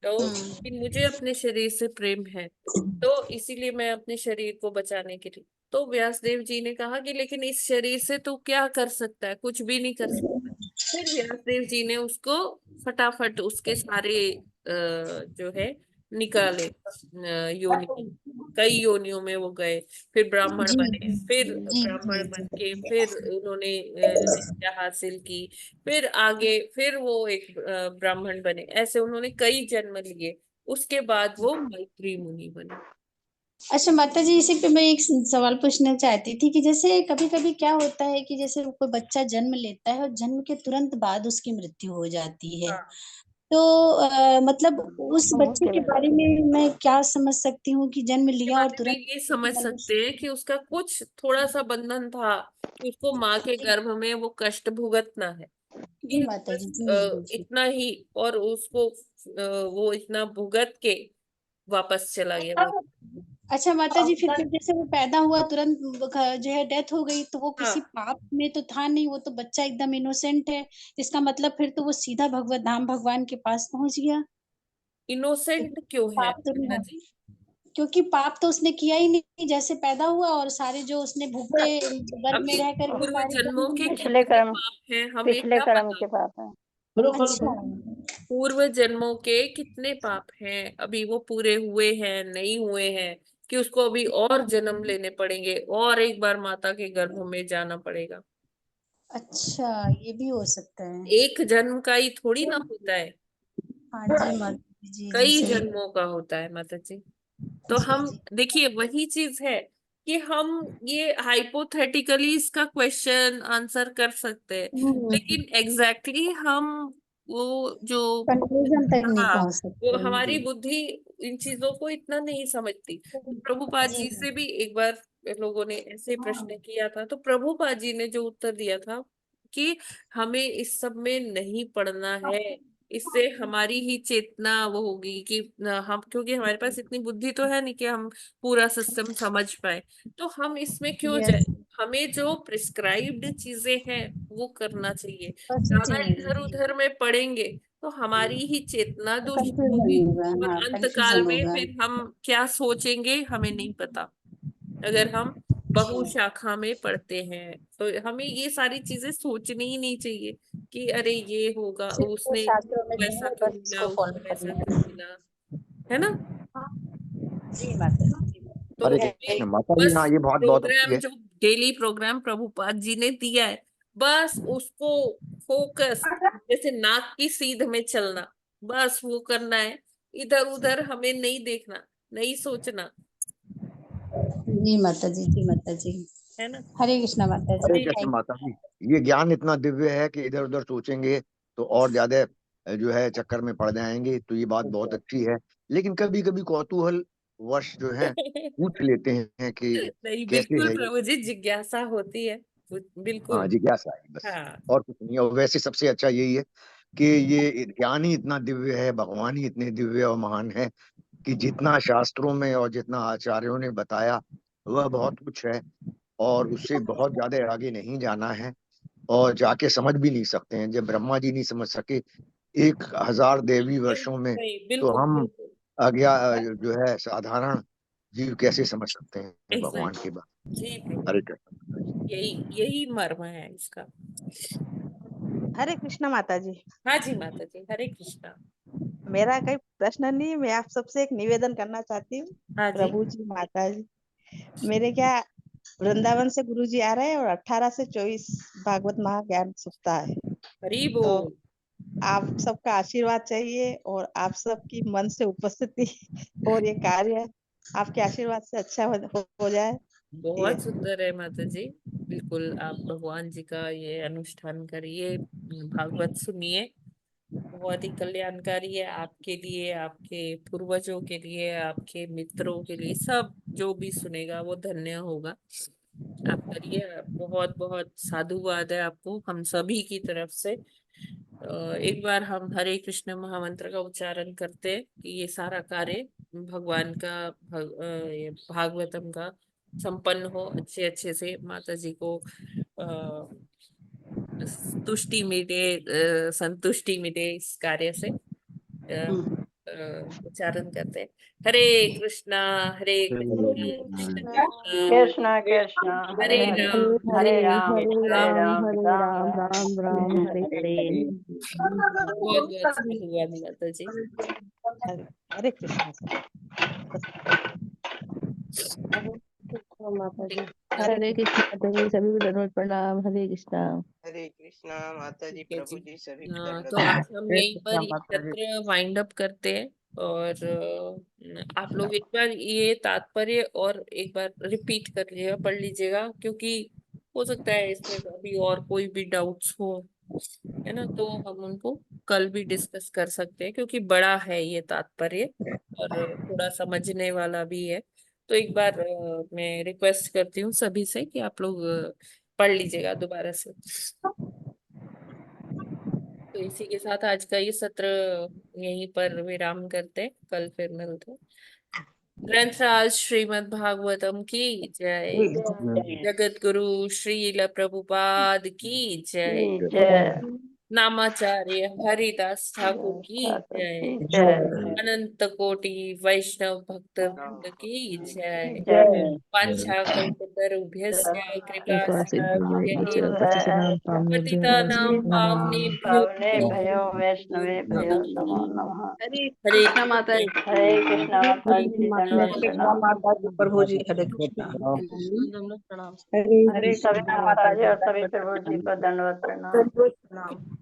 तो लेकिन मुझे अपने शरीर से प्रेम है, तो इसीलिए मैं अपने शरीर को बचाने के लिए। तो व्यासदेव जी ने कहा कि लेकिन इस शरीर से तो क्या कर सकता है, कुछ भी नहीं कर सकता। फिर व्यासदेव जी ने उसको फटाफट उसके सारे जो है निकाले, योनि, कई योनियों में वो गए, फिर ब्राह्मण जी बने, फिर जी ब्राह्मण जी बन के फिर उन्होंने विद्या हासिल की, फिर आगे फिर वो एक ब्राह्मण बने, ऐसे उन्होंने कई जन्म लिए, उसके बाद वो मैत्री मुनि बने। अच्छा माता जी, इसी पे मैं एक सवाल पूछना चाहती थी कि जैसे कभी कभी क्या होता है कि जैसे कोई बच्चा जन्म लेता है और जन्म के तुरंत बाद उसकी मृत्यु हो जाती है, तो मतलब उस बच्चे के बारे में मैं क्या समझ सकती हूँ कि जन्म के लिया और बारे में तुरंत ये समझ सकते मनुष्य। हैं कि उसका कुछ थोड़ा सा बंधन था कि उसको माँ के गर्भ में वो कष्ट भुगतना है, जी लेकिन माता बस जी जी जी इतना ही, और उसको वो इतना भुगत के वापस चला गया वो। अच्छा माता जी, फिर जैसे वो पैदा हुआ तुरंत जो है डेथ हो गई, तो वो हाँ, किसी पाप में तो था नहीं, वो तो बच्चा एकदम इनोसेंट है, इसका मतलब फिर तो वो सीधा भगवत धाम भगवान के पास पहुंच गया। तो इनोसेंट क्यों है पाप तो नहीं माता हुआ, जी। क्योंकि पाप तो उसने किया ही नहीं, जैसे पैदा हुआ और सारे जो उसने भूखे गर्भ में अभी रह करके पूर्व सारे जन्मों के पिछले कितने कर्म, पाप हैं हमें पिछले क्या कर्म पता। के पाप है। अच्छा पूर्व जन्मों के कितने पाप हैं, अभी वो पूरे हुए हैं नहीं हुए हैं, कि उसको अभी और जन्म लेने पड़ेंगे और एक बार माता के गर्भ में जाना पड़ेगा। अच्छा, ये भी हो सकता है। एक जन्म का ही थोड़ी ना होता है, हाँ जी माता जी जी कई सही। जन्मों का होता है माता जी। तो जी हम जी देखिए वही चीज है कि हम ये हाइपोथेटिकली इसका क्वेश्चन आंसर कर सकते हैं, लेकिन एग्जैक्टली हम वो जो, कंक्लूजन तक नहीं हाँ, पहुंच वो सकते हैं हमारी जी। बुद्धि इन चीजों को इतना नहीं समझती। तो प्रभुपाद जी जी से भी एक बार लोगों ने ऐसे प्रश्न किया था, तो प्रभुपाद जी ने जो उत्तर दिया था कि हमें इस सब में नहीं पढ़ना है, इससे हमारी ही चेतना वो होगी कि हम, क्योंकि हमारे पास इतनी बुद्धि तो है नहीं कि हम पूरा सिस्टम समझ पाए, तो हम इसमें क्यों जाए, यस, हमें जो प्रिस्क्राइब्ड चीजें हैं वो करना चाहिए। बस ज्यादा चाहिए इधर जी। उधर में पढ़ेंगे तो हमारी ही चेतना दूषित कंफ्यूजन होगी, होगा, और हाँ अंत काल कंफ्यूजन में होगा। फिर हम क्या सोचेंगे हमें नहीं पता, अगर हम बहु शाखा में पढ़ते हैं तो हमें ये सारी चीजें सोचनी ही नहीं चाहिए कि अरे ये होगा, सिर्फ वो उसने शास्त्रों में जो वैसा है क्यों बस मिला, इसको उसको फॉलो वैसा करना क्यों है। मिला, है ना। जी माता जी। तो हरे हमें कृष्ण माता जी, बस हाँ ये बहुत बहुत अच्छी प्रोग्राम है। जो डेली प्रोग्राम प्रभुपाद जी ने दिया है, बस उसको फोकस, जैसे नाक की सीध में चलना, बस वो करना है। इधर उधर हमें नहीं देखना, नहीं सोचना, जी माता जी, जी माता जी। है ना। हरे कृष्णा माता हरे जी। कृष्ण माता जी, ये ज्ञान इतना दिव्य है कि इधर उधर सोचेंगे तो और ज्यादा जो है चक्कर में पड़ जाएंगे। तो ये बात बहुत अच्छी है, लेकिन कभी कभी कौतूहल वश जो है पूछ लेते हैं कि नहीं, कैसे बिल्कुल है ये। प्रभु जी, जिज्ञासा होती है, हाँ, बिल्कुल। जिज्ञासा है बस, हाँ। और कुछ नहीं। और वैसे सबसे अच्छा यही है कि ये ज्ञान ही इतना दिव्य है, भगवान ही इतने दिव्य और महान है कि जितना शास्त्रों में और जितना आचार्यों ने बताया वह बहुत कुछ है, और उससे बहुत ज्यादा आगे नहीं जाना है, और जाके समझ भी नहीं सकते हैं। जब ब्रह्मा जी नहीं समझ सके 1000 देवी वर्षों में, नहीं, तो बिल्कुल हम बिल्कुल। जो है साधारण जीव कैसे समझ सकते हैं भगवान की एग्जैक्टली। बात। जी प्रभु, हरे कृष्ण। यही यही मर्म है इसका। हरे कृष्णा माता जी। हाँ जी माता जी, हरे कृष्णा। मेरा कोई प्रश्न नहीं, मैं आप सबसे एक निवेदन करना चाहती हूँ। हाँ जी। प्रभु जी, माता जी, मेरे क्या वृंदावन से गुरु जी आ रहे हैं और 18 से 24 भागवत महाज्ञान सप्ताह है। हरि तो बोल। आप सबका आशीर्वाद चाहिए और आप सबकी मन से उपस्थिति और ये कार्य आपके आशीर्वाद से अच्छा हो जाए। बहुत सुंदर है माता जी, बिल्कुल आप भगवान जी का ये अनुष्ठान करिए, भागवत सुनिए, बहुत ही कल्याणकारी है आपके लिए, आपके पूर्वजों के लिए, आपके मित्रों के लिए, सब जो भी सुनेगा वो धन्य होगा। आप करिए, बहुत बहुत साधुवाद है आपको हम सभी की तरफ से। एक बार हम हरे कृष्ण महामंत्र का उच्चारण करते हैं कि ये सारा कार्य भगवान का ये भागवतम का संपन्न हो अच्छे अच्छे से, माता जी को तुष्टि मिले, संतुष्टि मिले इस कार्य से। उच्चारण करते हैं, हरे कृष्णा हरे कृष्णा कृष्ण कृष्णा कृष्णा कृष्णा हरे हरे हरे, राम हरे हरे राम हरे राम राम, राम राम राम राम हरे हरे। बहुत बहुत धन्यवाद माता जी। हरे कृष्ण। माता जी, हरे कृष्ण माता जी, सभी को दंडवत प्रणाम। हरे कृष्णा। हरे कृष्णा माता जी, ठीक है प्रभु जी। जी सभी तो आज हम यहीं पर ये सत्र वाइंड अप करते हैं, और आप लोग एक बार ये तात्पर्य और एक बार रिपीट कर लीजिएगा, पढ़ लीजिएगा, क्योंकि हो सकता है इसमें अभी और कोई भी डाउट्स हो, है ना, तो हम उनको कल भी डिस्कस कर सकते हैं, क्योंकि बड़ा है ये तात्पर्य और थोड़ा समझने वाला भी है। तो एक बार मैं रिक्वेस्ट करती हूँ सभी से कि आप लोग पढ़ लीजिएगा दोबारा से। तो इसी के साथ आज का ये सत्र यहीं पर विराम करते हैं, कल फिर मिलते हैं। ग्रंथराज श्रीमद् भागवतम की जय, जगत गुरु श्रील प्रभुपाद की जय, की जय, नामाचार्य हरिदास ठाकुर की ठाकुर जय, की जय, अनंत कोटि वैष्णव भक्त वृंद की जय, जय। वांछा कल्पतरुभ्यस्य कृपा पतितनां पतितानां पावनेभ्यो पावने भयो वैष्णवे भयो नमो नमः। हरे हरे कृष्णा माता जी। हरे कृष्णा माता जी, दंडवत हरे कृष्णा प्रणाम। माता जी, प्रभु जी हरे कृष्णा। हरे सभी माता जी और सभी प्रभु जी को दंडवत प्रणाम। प्रणाम।